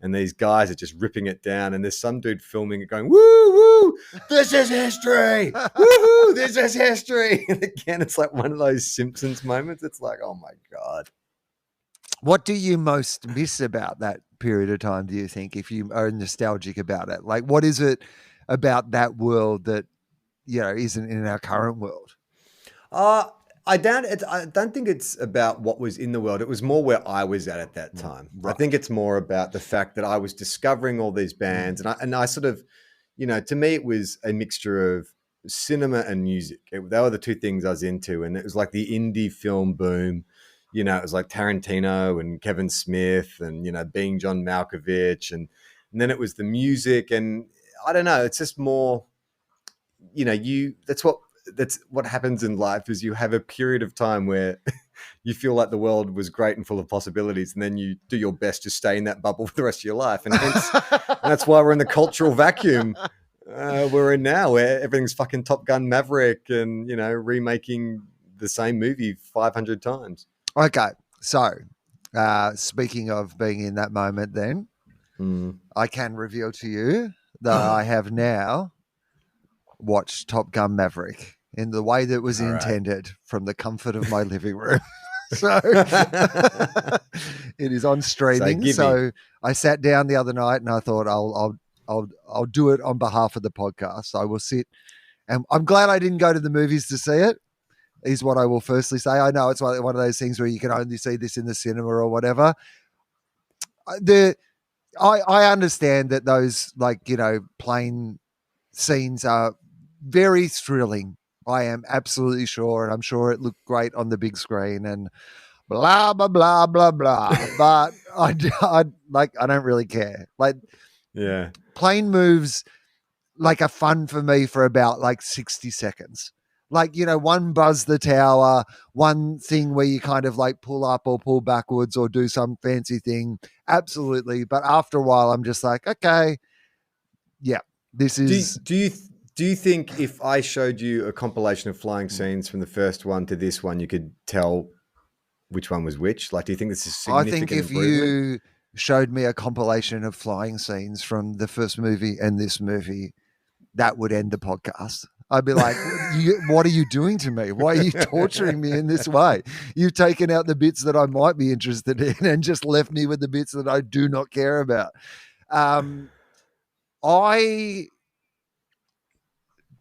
And these guys are just ripping it down. And there's some dude filming it going, woo, woo, this is history. Woohoo, this is history. And again, it's like one of those Simpsons moments. It's like, oh my God. What do you most miss about that period of time, do you think, if you are nostalgic about it? Like, what is it about that world that, isn't in our current world? I don't think it's about what was in the world. It was more where I was at that time. Right. I think it's more about the fact that I was discovering all these bands, and I sort of, to me, it was a mixture of cinema and music. They were the two things I was into, and it was like the indie film boom. It was like Tarantino and Kevin Smith, and being John Malkovich, and then it was the music, and I don't know. It's just more, that's what happens in life, is you have a period of time where you feel like the world was great and full of possibilities, and then you do your best to stay in that bubble for the rest of your life. And hence, and that's why we're in the cultural vacuum we're in now, where everything's fucking Top Gun Maverick and, remaking the same movie 500 times. Okay. So, speaking of being in that moment, then I can reveal to you that I have now watched Top Gun Maverick in the way that was intended, from the comfort of my living room. So it is on streaming. So I sat down the other night and I thought I'll do it on behalf of the podcast. I will sit, and I'm glad I didn't go to the movies to see it, is what I will firstly say. I know it's one of those things where you can only see this in the cinema or whatever. I understand that those, plane scenes are very thrilling. I am absolutely sure, and I'm sure it looked great on the big screen and blah blah blah blah blah. But I don't really care. Like, Yeah, plane moves are fun for me for about 60 seconds. One buzz the tower, one thing where you kind of pull up or pull backwards or do some fancy thing. Absolutely. But after a while, I'm just like, okay, yeah, this is. Do you think if I showed you a compilation of flying scenes from the first one to this one, you could tell which one was which? Like, do you think this is significant? I think if you showed me a compilation of flying scenes from the first movie and this movie, that would end the podcast. I'd be like, what are you doing to me? Why are you torturing me in this way? You've taken out the bits that I might be interested in and just left me with the bits that I do not care about. I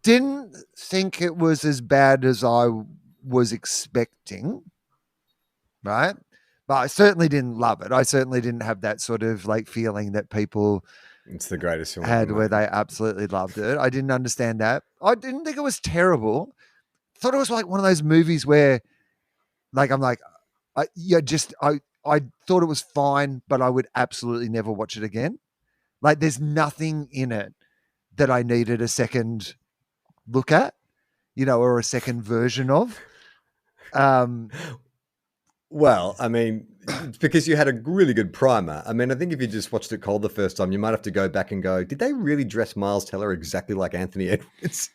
didn't think it was as bad as I was expecting, right? But I certainly didn't love it. I certainly didn't have that sort of feeling that people it's the greatest film had ever where made. they absolutely loved it. I didn't understand that. I didn't think it was terrible. Thought it was one of those movies where I thought it was fine, but I would absolutely never watch it again. There's nothing in it that I needed a second look at, or a second version of. Well, I mean, it's because you had a really good primer. I mean, I think if you just watched it cold the first time, you might have to go back and go, did they really dress Miles Teller exactly like Anthony Edwards?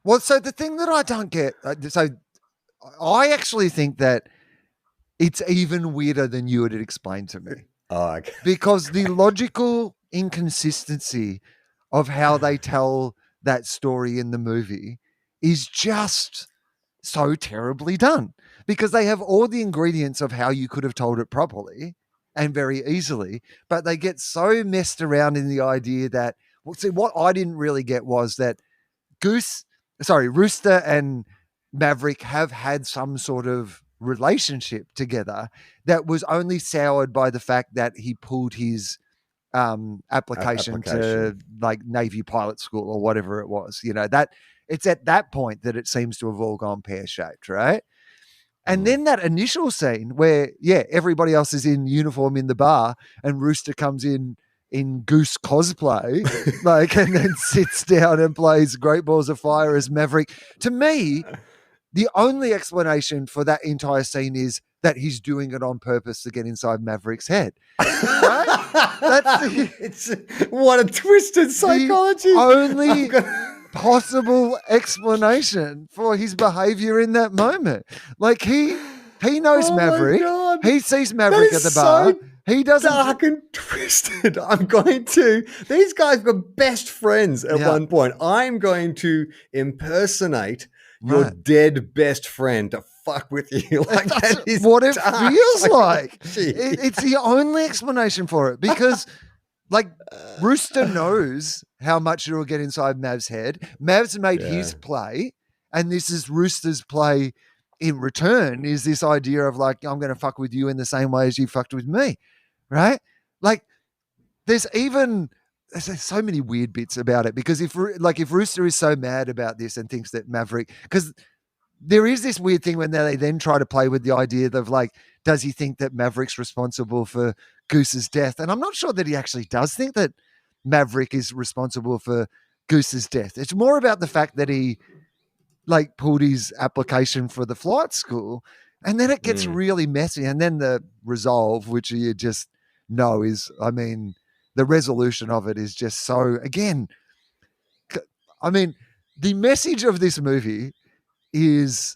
Well, so the thing that I don't get, so I actually think that it's even weirder than you had explained to me. Oh, okay. Because the logical inconsistency of how they tell that story in the movie is just so terribly done, because they have all the ingredients of how you could have told it properly and very easily, but they get so messed around in the idea that, well, see, what I didn't really get was that Rooster and Maverick have had some sort of relationship together that was only soured by the fact that he pulled his application to like Navy pilot school or whatever it was. You know, that it's at that point that it seems to have all gone pear-shaped, right? And then that initial scene where, everybody else is in uniform in the bar and Rooster comes in Goose cosplay, and then sits down and plays Great Balls of Fire as Maverick. To me, the only explanation for that entire scene is that he's doing it on purpose to get inside Maverick's head. Right? What a twisted psychology. The only possible explanation for his behavior in that moment. Like he knows Maverick. He sees Maverick at the bar. He doesn't. Dark and twisted. These guys were best friends at one point. I'm going to impersonate your dead best friend to fuck with you. Like that is what it dark. feels like. It's the only explanation for it, because Rooster knows how much it'll get inside Mav's head. Mav's made his play, and this is Rooster's play in return, is this idea of I'm going to fuck with you in the same way as you fucked with me, right? There's so many weird bits about it, because if Rooster is so mad about this and thinks that Maverick, because there is this weird thing when they then try to play with the idea of does he think that Maverick's responsible for Goose's death? And I'm not sure that he actually does think that Maverick is responsible for Goose's death. It's more about the fact that he pulled his application for the flight school, and then it gets really messy. And then the resolve, which you just know is, the resolution of it is just so, again, the message of this movie is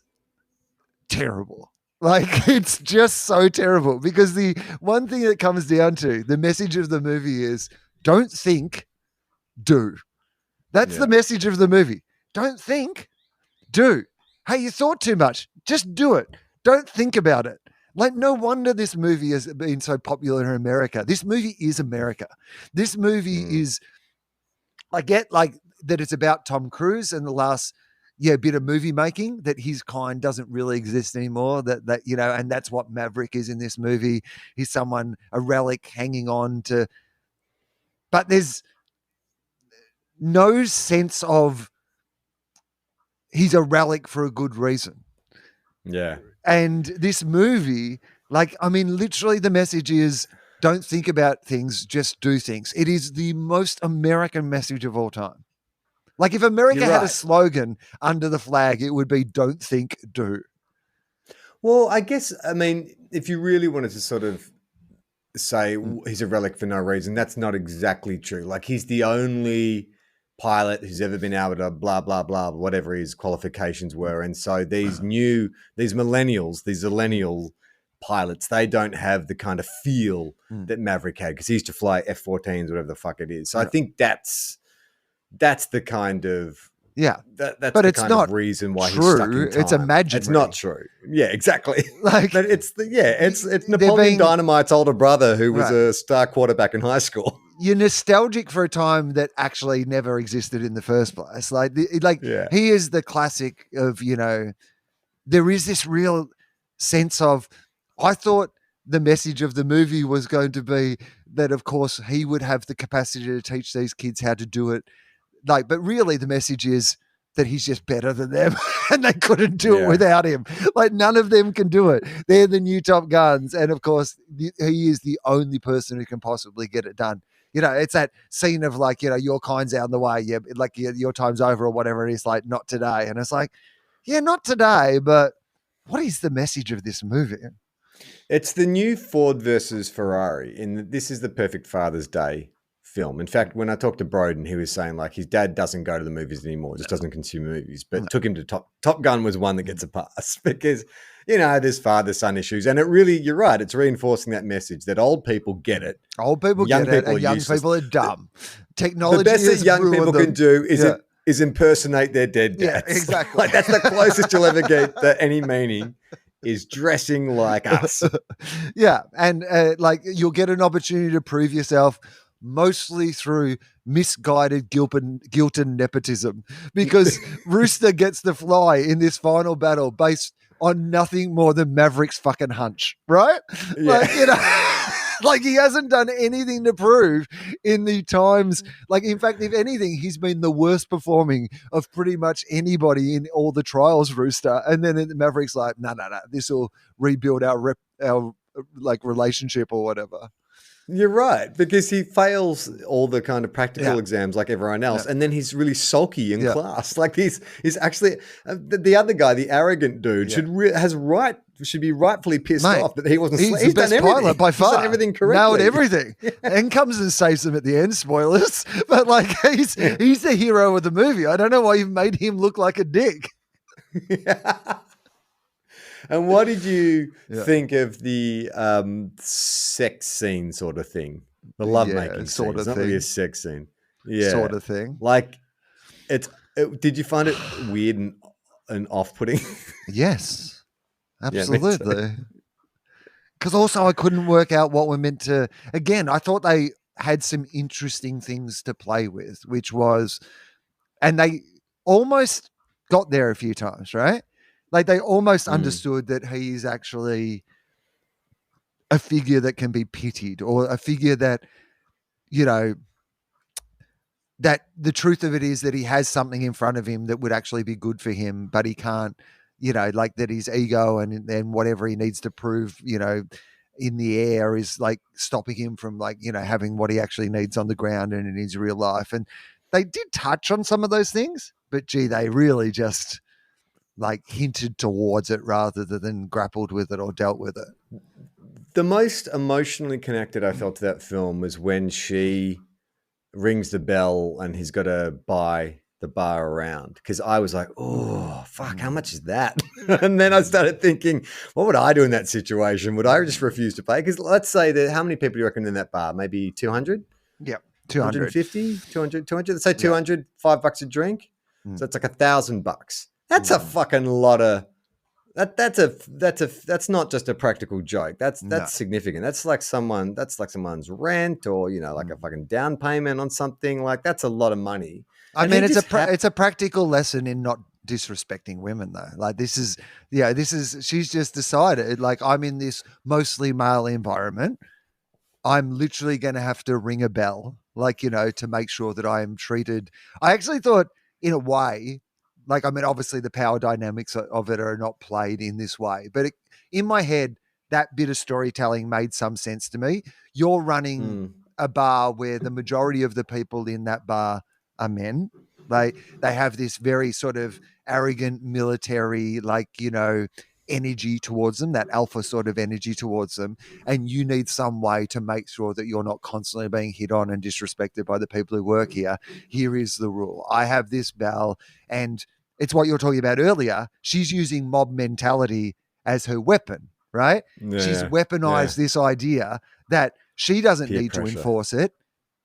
terrible. It's just so terrible, because the one thing that comes down to the message of the movie is don't think, do. That's the message of the movie. Don't think, do. Hey, you thought too much. Just do it. Don't think about it. No wonder this movie has been so popular in America. This movie is America. This movie is, I get that it's about Tom Cruise and the last bit of movie making, that his kind doesn't really exist anymore. That and that's what Maverick is in this movie. He's a relic hanging on to, but there's no sense of he's a relic for a good reason. Yeah. And this movie, literally the message is don't think about things, just do things. It is the most American message of all time. If America had a slogan under the flag, it would be don't think, do. Well, I guess, if you really wanted to sort of say he's a relic for no reason, that's not exactly true. He's the only pilot who's ever been able to blah, blah, blah, whatever his qualifications were. And so these millennial pilots, they don't have the kind of feel that Maverick had, because he used to fly F-14s, whatever the fuck it is. So I think that's the kind of that's but the it's kind not of reason why true. he's stuck in time. It's imaginary. It's not true. Yeah, exactly. But it's Napoleon Dynamite's older brother who was a star quarterback in high school. You're nostalgic for a time that actually never existed in the first place. He is the classic of, there is this real sense of, I thought the message of the movie was going to be that, of course, he would have the capacity to teach these kids how to do it. But really the message is that he's just better than them and they couldn't do it without him. None of them can do it. They're the new Top Guns. And of course, he is the only person who can possibly get it done. It's that scene of your kind's out of the way. Yeah, your time's over or whatever. And he's not today. And it's not today, but what is the message of this movie? It's the new Ford versus Ferrari. This is the perfect Father's Day film. In fact, when I talked to Broden, he was saying like his dad doesn't go to the movies anymore, just doesn't consume movies. But took him to Top Gun was one that gets a pass because there's father-son issues, and it really, you're right, it's reinforcing that message that old people get it. Old people Young get it, people and young useless. people are dumb. Technology The best that young people them. can do is impersonate their dead dads. Yeah, exactly. Like that's the closest you'll ever get to any meaning. Is dressing like us. Yeah, and like you'll get an opportunity to prove yourself mostly through misguided guilt and nepotism, because Rooster gets the fly in this final battle based on nothing more than Maverick's fucking hunch, right? Yeah. Like, like he hasn't done anything to prove in the times. Like, in fact, if anything, he's been the worst performing of pretty much anybody in all the trials, Rooster. And then Maverick's like, no, this will rebuild our like relationship or whatever. You're right, because he fails all the kind of practical exams like everyone else, and then he's really sulky in class. Like he's actually the other guy, the arrogant dude, should be rightfully pissed off that he wasn't. He's the best pilot by far. He's done everything correctly. Nailed everything, and comes and saves them at the end. Spoilers, but like he's the hero of the movie. I don't know why you've made him look like a dick. And what did you think of the sex scene sort of thing? The lovemaking sort scene. of It's not thing. really a sex scene. Yeah. Sort of thing. Like, did you find it weird and off-putting? Yes, Yeah, absolutely. Because also I couldn't work out what we're meant to. Again, I thought they had some interesting things to play with, which was, and they almost got there a few times, right? Like they almost understood that he is actually a figure that can be pitied, or a figure that, that the truth of it is that he has something in front of him that would actually be good for him, but he can't, like that his ego and whatever he needs to prove, in the air is like stopping him from like, having what he actually needs on the ground and in his real life. And they did touch on some of those things, but gee, they really just like hinted towards it rather than grappled with it or dealt with it. The most emotionally connected I felt to that film was when she rings the bell and he's got to buy the bar around, because I was like, oh, fuck, how much is that? And then I started thinking, what would I do in that situation? Would I just refuse to pay? Because let's say that, how many people do you reckon in that bar? Maybe 200? Yeah, 200. 150? 200? Let's say 200, $5 a drink. So it's like $1,000. That's a fucking lot of that's not just a practical joke. That's significant. That's like someone's rent, or like a fucking down payment on something. Like that's a lot of money. I mean, it's a practical lesson in not disrespecting women, though. Like she's just decided, like, I'm in this mostly male environment. I'm literally going to have to ring a bell, like, to make sure that I am treated. I actually thought, in a way, like, I mean, obviously the power dynamics of it are not played in this way, but in my head, that bit of storytelling made some sense to me. You're running a bar where the majority of the people in that bar are men. They have this very sort of arrogant military, like, energy towards them, that alpha sort of energy towards them. And you need some way to make sure that you're not constantly being hit on and disrespected by the people who work here. Here is the rule. I have this bell, and it's what you're talking about earlier. She's using mob mentality as her weapon, right? Yeah, She's weaponized this idea that she doesn't peer need pressure to enforce it.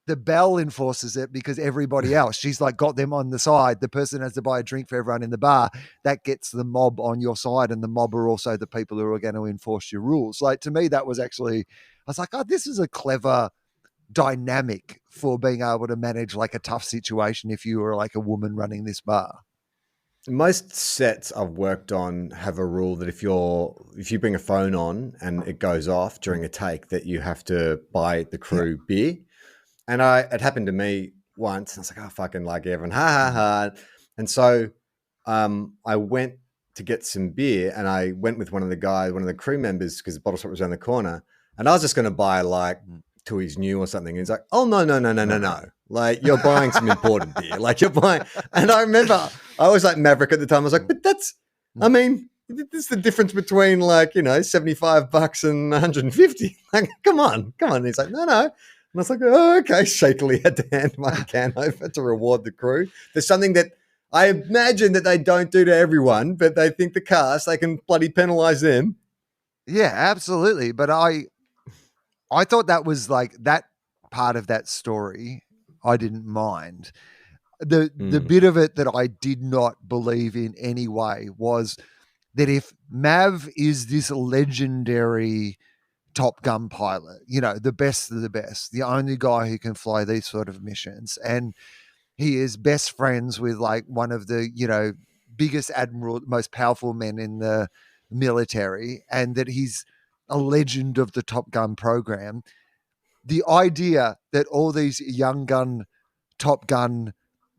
The bell enforces it because everybody else, she's like got them on the side. The person has to buy a drink for everyone in the bar. That gets the mob on your side, and the mob are also the people who are going to enforce your rules. Like, to me, that was actually, I was like, oh, this is a clever dynamic for being able to manage like a tough situation if you were like a woman running this bar. Most sets I've worked on have a rule that if you bring a phone on and it goes off during a take, that you have to buy the crew beer. And it happened to me once, and I was like, oh, fucking like everyone, ha, ha, ha. And so I went to get some beer, and I went with one of the crew members, because the bottle shop was around the corner, and I was just going to buy like Tui's New or something. And he's like, oh, no. Like, you're buying some imported beer. Like, you're buying. And I remember I was like Maverick at the time. I was like, but this is the difference between like, $75 and 150. Like, come on. And he's like, no. And I was like, oh, okay. Shakily had to hand my can over to reward the crew. There's something that I imagine that they don't do to everyone, but they think the cast, they can bloody penalize them. Yeah, absolutely. But I thought that was like that part of that story I didn't mind. The bit of it that I did not believe in any way was that if Mav is this legendary Top Gun pilot, the best of the best, the only guy who can fly these sort of missions, and he is best friends with like one of the, biggest admiral, most powerful men in the military, and that he's a legend of the Top Gun program. The idea that all these young gun Top Gun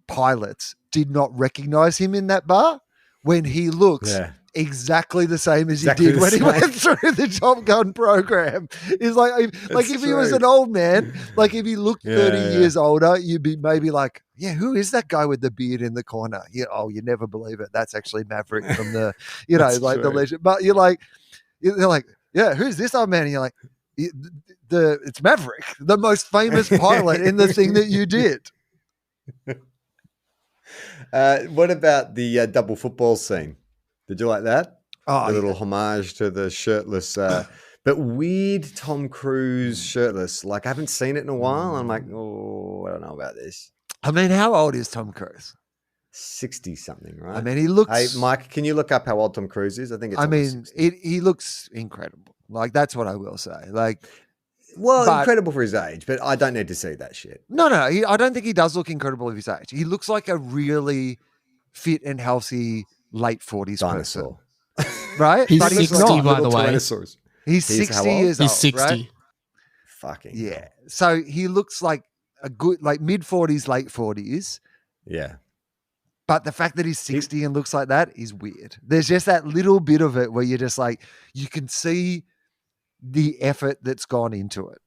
pilots did not recognize him in that bar when he looks exactly the same as he did when he went through the Top Gun program. Is like if he was an old man, like if he looked 30 years older, you'd be maybe like, yeah, who is that guy with the beard in the corner? Yeah, you never believe it. That's actually Maverick from the, the legend. But they're like, yeah, who's this old man? And you're like, it's Maverick, the most famous pilot in the thing that you did. What about the double football scene? Did you like that? Oh, a little homage to the shirtless, but weird Tom Cruise shirtless. Like, I haven't seen it in a while. I'm like, oh, I don't know about this. I mean, how old is Tom Cruise? 60 something, right? I mean, he looks. Hey, Mike, can you look up how old Tom Cruise is? I think it's. He looks incredible. Like, that's what I will say. Like, incredible for his age, but I don't need to see that shit. No, I don't think he does look incredible for his age. He looks like a really fit and healthy late 40s dinosaur person, right? He's but 60, by the way. He's 60 years old. He's 60. Right? Fucking yeah. So he looks like a good, like mid 40s, late 40s. Yeah. But the fact that he's 60 and looks like that is weird. There's just that little bit of it where you're just like, you can see the effort that's gone into it.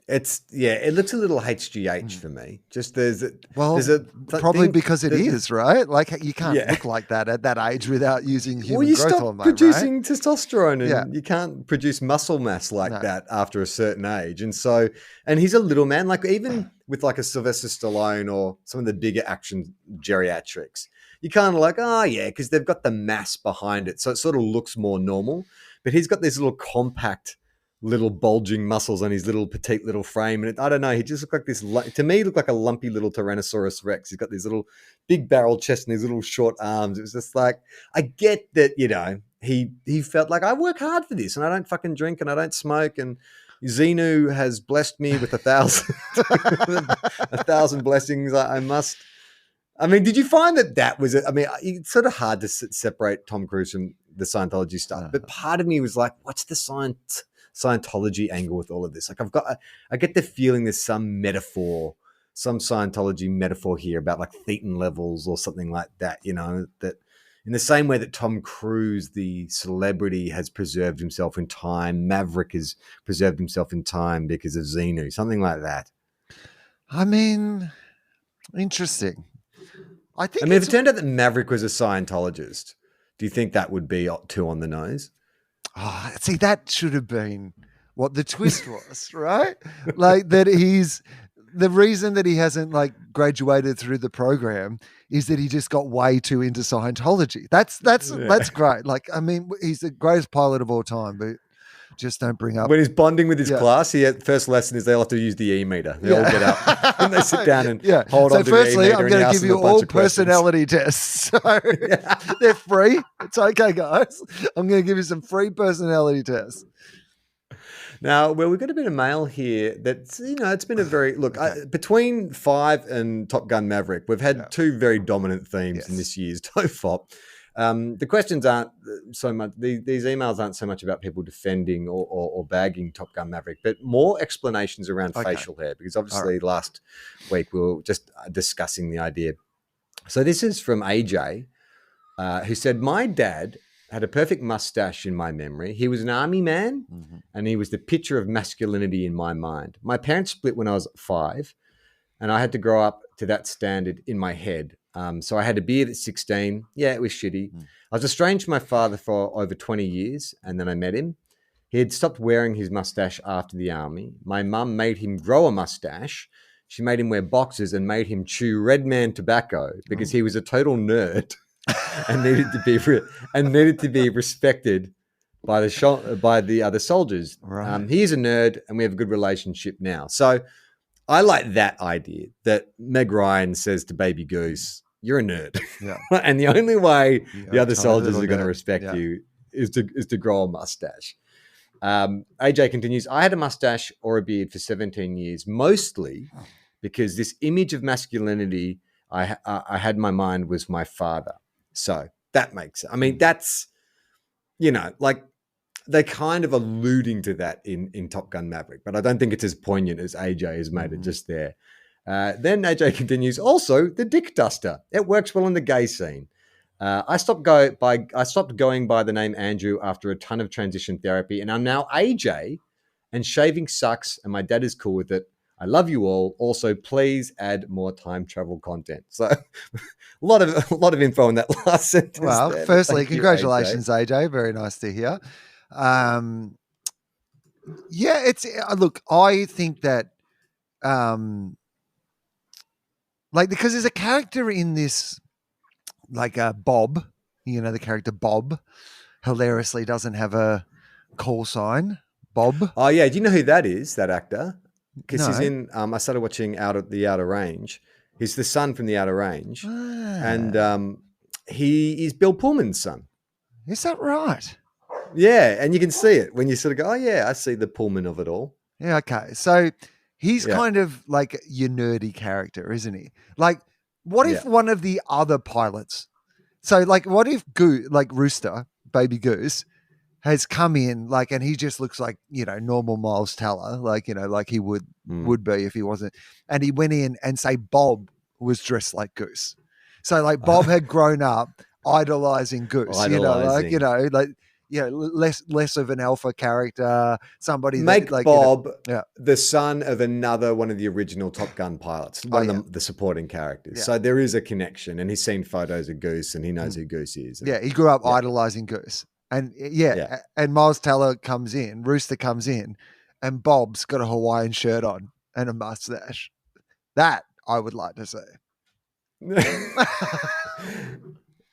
It looks a little HGH for me. Just probably because it is, right? Like, you can't look like that at that age without using human growth hormone. Stop producing testosterone, and you can't produce muscle mass like that after a certain age. And so, and he's a little man. Like, even with like a Sylvester Stallone or some of the bigger action geriatrics, you kind of like, because they've got the mass behind it, so it sort of looks more normal. But he's got these little compact, little bulging muscles on his little petite little frame. And I don't know, he just looked like this, to me, he looked like a lumpy little Tyrannosaurus Rex. He's got these little big barrel chest and these little short arms. It was just like, I get that, he felt like, I work hard for this and I don't fucking drink and I don't smoke. And Xenu has blessed me with 1,000, 1,000 blessings. I must. I mean, did you find that was it? I mean, it's sort of hard to separate Tom Cruise from the Scientology stuff, but part of me was like, what's the Scientology angle with all of this? Like, I get the feeling there's some metaphor, some Scientology metaphor here about like thetan levels or something like that, that in the same way that Tom Cruise, the celebrity, has preserved himself in time, Maverick has preserved himself in time because of Xenu, something like that. I mean, interesting. If it turned out that Maverick was a Scientologist, do you think that would be too on the nose? Oh, see, that should have been what the twist was, right? Like, that he's the reason that he hasn't like graduated through the program is that he just got way too into Scientology. That's great. Like, I mean, he's the greatest pilot of all time, but just don't bring up. When he's bonding with his class, first lesson is they'll have to use the E-meter. They all get up and they sit down and hold on to the E-meter. So firstly, I'm going to give you all personality tests. So they're free. It's okay, guys. I'm going to give you some free personality tests. Now, we've got a bit of mail here that's, it's been a very, between 5 and Top Gun Maverick, we've had two very dominant themes in this year's TOFOP. The questions aren't so much, these emails aren't so much about people defending or bagging Top Gun Maverick, but more explanations around facial hair, because obviously last week we were just discussing the idea. So this is from AJ, who said, my dad had a perfect mustache in my memory. He was an army man, and he was the picture of masculinity in my mind. My parents split when I was 5, and I had to grow up to that standard in my head. So I had a beard at 16. Yeah, it was shitty. I was estranged from my father for over 20 years, and then I met him. He had stopped wearing his mustache after the army. My mum made him grow a mustache. She made him wear boxers and made him chew Red Man tobacco because he was a total nerd and needed to be respected by the other soldiers. Right. He is a nerd, and we have a good relationship now. So I like that idea that Meg Ryan says to Baby Goose, "You're a nerd," Yeah. and the only way the other tiny soldiers little are going to nerd. respect Yeah. you is to grow a mustache. AJ continues, I had a mustache or a beard for 17 years, mostly because this image of masculinity I had in my mind was my father. So that makes it. I mean, that's, like they're kind of alluding to that in Top Gun Maverick, but I don't think it's as poignant as AJ has made it just there. Then AJ continues, also the dick duster. It works well in the gay scene. I stopped going by the name Andrew after a ton of transition therapy, and I'm now AJ, and shaving sucks, and my dad is cool with it. I love you all. Also, please add more time travel content. So, a lot of info in that last sentence. Well, there. firstly, Thank you, congratulations, AJ. Very nice to hear. Yeah, it's look. I think that, because there's a character in this, Bob. The character Bob, hilariously doesn't have a call sign. Bob. Oh yeah, do you know who that is? That actor? Because he's No. in. I started watching The Outer Range. He's the son from The Outer Range, and he is Bill Pullman's son. Is that right? Yeah, and you can see it when you sort of go, oh yeah, I see the Pullman of it all. Yeah, okay. So he's Yeah. kind of like your nerdy character, isn't he? Like, what if Yeah. one of the other pilots, what if Rooster, Baby Goose, has come in, and he just looks like, normal Miles Teller, like he would be if he wasn't. And he went in and say Bob was dressed like Goose. So Bob had grown up idolizing Goose, less of an alpha character, somebody Make that, Bob yeah. the son of another one of the original Top Gun pilots, one of the supporting characters. Yeah. So there is a connection, and he's seen photos of Goose, and he knows who Goose is. Yeah, he grew up idolizing Goose. And and Miles Teller comes in, Rooster comes in, and Bob's got a Hawaiian shirt on and a mustache. That I would like to see.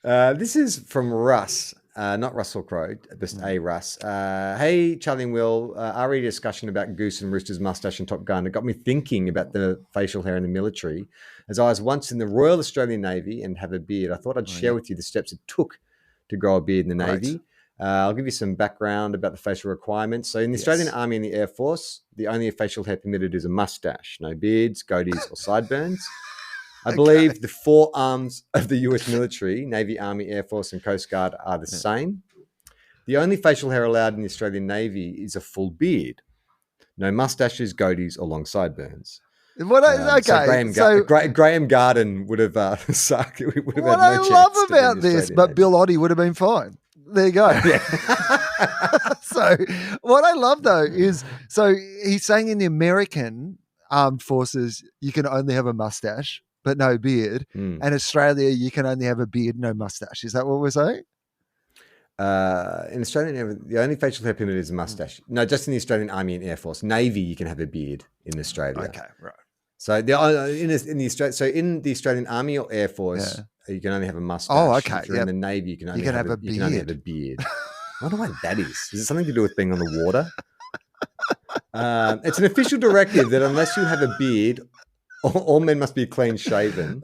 This is from Russ, not Russell Crowe, just a Russ. Hey, Charlie and Will, RE discussion about Goose and Rooster's mustache and Top Gun. It got me thinking about the facial hair in the military. As I was once in the Royal Australian Navy and have a beard, I thought I'd share with you the steps it took to grow a beard in the Navy. I'll give you some background about the facial requirements. So in the Australian Army and the Air Force, the only facial hair permitted is a mustache. No beards, goatees, or sideburns. I believe the forearms of the US military, Navy, Army, Air Force, and Coast Guard are the same. The only facial hair allowed in the Australian Navy is a full beard. No mustaches, goatees, or long sideburns. So Graham Garden would have sucked. What I love about this, but Bill Oddie would have been fine. There you go. Yeah. So what I love though is, so he's saying in the American armed forces, you can only have a mustache, but no beard. And Australia, you can only have a beard, no mustache. Is that what we're saying? In Australia, the only facial hair permitted is a mustache. No, just in the Australian Army and Air Force. Navy, you can have a beard in Australia. Okay, right. So in the Australian Army or Air Force, you can only have a mustache. Oh, okay. If you're in the Navy, you can only have a beard. You can only have a beard. I wonder why that is. Is it something to do with being on the water? It's an official directive that unless you have a beard, all men must be clean shaven.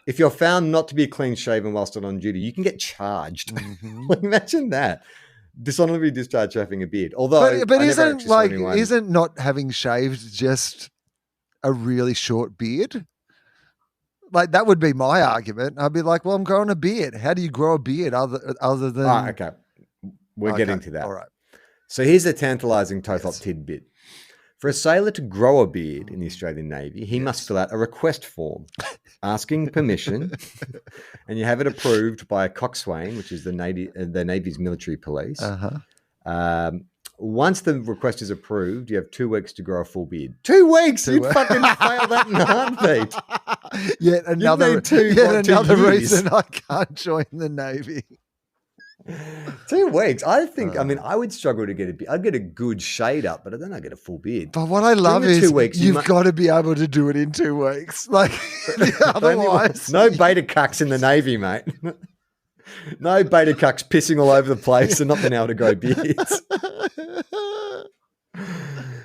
If you're found not to be clean shaven while still on duty, you can get charged. Imagine that. Dishonorably discharged for having a beard. Although, but isn't not having shaved just a really short beard? Like, that would be my argument. I'd be like, well, I'm growing a beard. How do you grow a beard other than? Okay, we're getting to that. All right. So here's a tantalizing TOFOP tidbit. For a sailor to grow a beard in the Australian Navy, he must fill out a request form asking permission, and you have it approved by a coxswain, which is the Navy's military police. Once the request is approved, you have 2 weeks to grow a full beard. 2 weeks? You'd fucking fail that in a heartbeat. Yet another years. reason I can't join the Navy. 2 weeks. I think, I would struggle to get a beard. I'd get a good shade up, but I don't know, get a full beard. But what I love During the is 2 weeks, you've got to be able to do it in 2 weeks. Like, otherwise. No beta cucks in the Navy, mate. No beta cucks pissing all over the place and not being able to grow beards.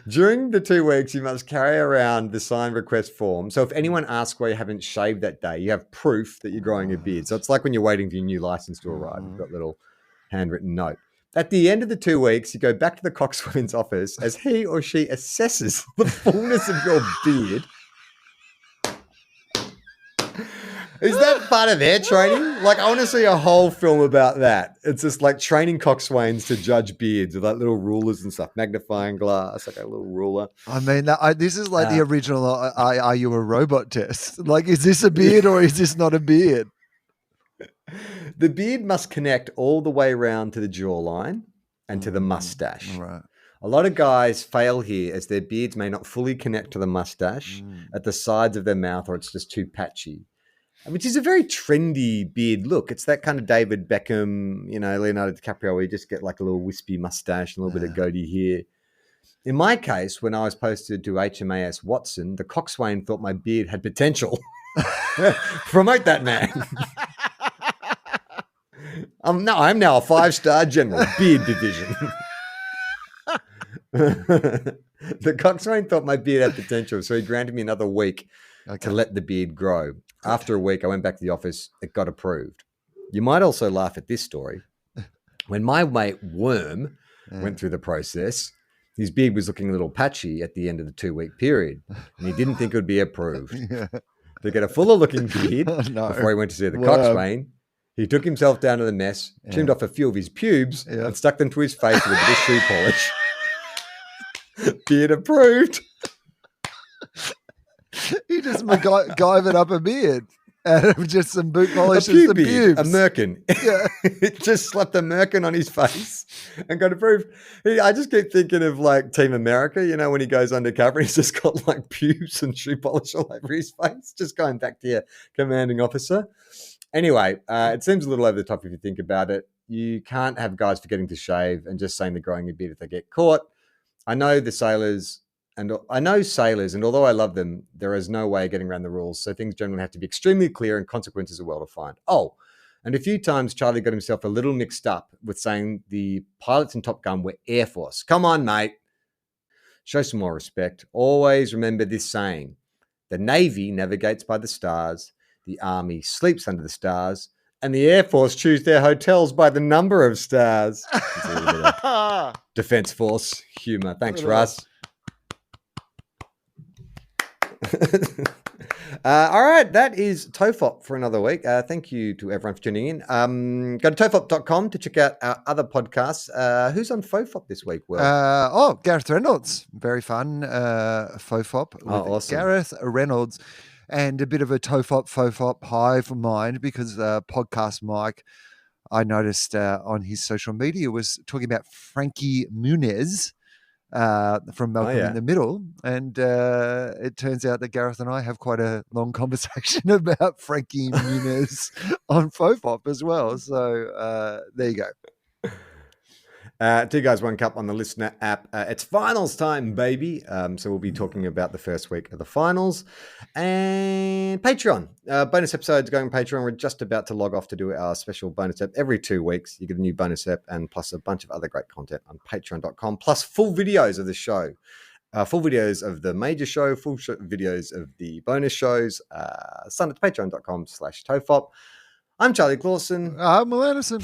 During the 2 weeks, you must carry around the signed request form. So if anyone asks why you haven't shaved that day, you have proof that you're growing a beard. So it's like when you're waiting for your new license to arrive. You've got a little handwritten note. At the end of the 2 weeks, you go back to the coxswain's office as he or she assesses the fullness of your beard. Is that part of their training? Like, I want to see a whole film about that. It's just like training coxswains to judge beards with like little rulers and stuff, magnifying glass, like a little ruler. I mean, this is like the original Are You a Robot test. Like, is this a beard or is this not a beard? The beard must connect all the way around to the jawline and to the mustache. Right. A lot of guys fail here as their beards may not fully connect to the mustache at the sides of their mouth, or it's just too patchy. Which is a very trendy beard look. It's that kind of David Beckham, Leonardo DiCaprio, where you just get like a little wispy mustache and a little bit of goatee hair. In my case, when I was posted to HMAS Watson, the coxswain thought my beard had potential. Promote that man. I'm now a 5-star general, beard division. The coxswain thought my beard had potential, so he granted me another week to let the beard grow. After a week, I went back to the office. It got approved. You might also laugh at this story. When my mate Worm went through the process, his beard was looking a little patchy at the end of the 2-week period, and he didn't think it would be approved. To get a fuller-looking beard before he went to see the coxswain, he took himself down to the mess, trimmed off a few of his pubes, and stuck them to his face with a bit of shoe polish. Beard approved. He just MacGyvered up a beard out of just some boot polish and some pubes. A merkin. Yeah. Just slapped a merkin on his face and got approved. I just keep thinking of like Team America, when he goes undercover, he's just got like pubes and shoe polish all over his face. Just going back to your commanding officer. Anyway, it seems a little over the top if you think about it. You can't have guys forgetting to shave and just saying they're growing a beard if they get caught. I know sailors, and although I love them, there is no way of getting around the rules. So things generally have to be extremely clear and consequences are well defined. Oh, and a few times Charlie got himself a little mixed up with saying the pilots in Top Gun were Air Force. Come on, mate. Show some more respect. Always remember this saying: the Navy navigates by the stars, the Army sleeps under the stars, and the Air Force choose their hotels by the number of stars. It's a little bit of Defense Force humor. Thanks, Russ. All right, that is TOFOP for another week. Thank you to everyone for tuning in. Go to tofop.com to check out our other podcasts. Who's on FOFOP this week, Will? Gareth Reynolds. Very fun FOFOP with awesome. Gareth Reynolds. And a bit of a TOFOP hive mind because Podcast Mike, I noticed on his social media, was talking about Frankie Muniz from Malcolm in the Middle. And it turns out that Gareth and I have quite a long conversation about Frankie Muniz on FOFOP as well. So there you go. 2 Guys, 1 Cup on the Listener app. It's finals time, baby. So we'll be talking about the first week of the finals. And Patreon. Bonus episodes going on Patreon. We're just about to log off to do our special bonus app. Every 2 weeks, you get a new bonus app and plus a bunch of other great content on patreon.com, plus full videos of the show. Full videos of the major show, videos of the bonus shows. Sign up to patreon.com/TOFOP. I'm Charlie Clausen. I'm Will Anderson.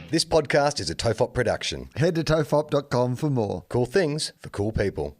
This podcast is a TOFOP production. Head to tofop.com for more. Cool things for cool people.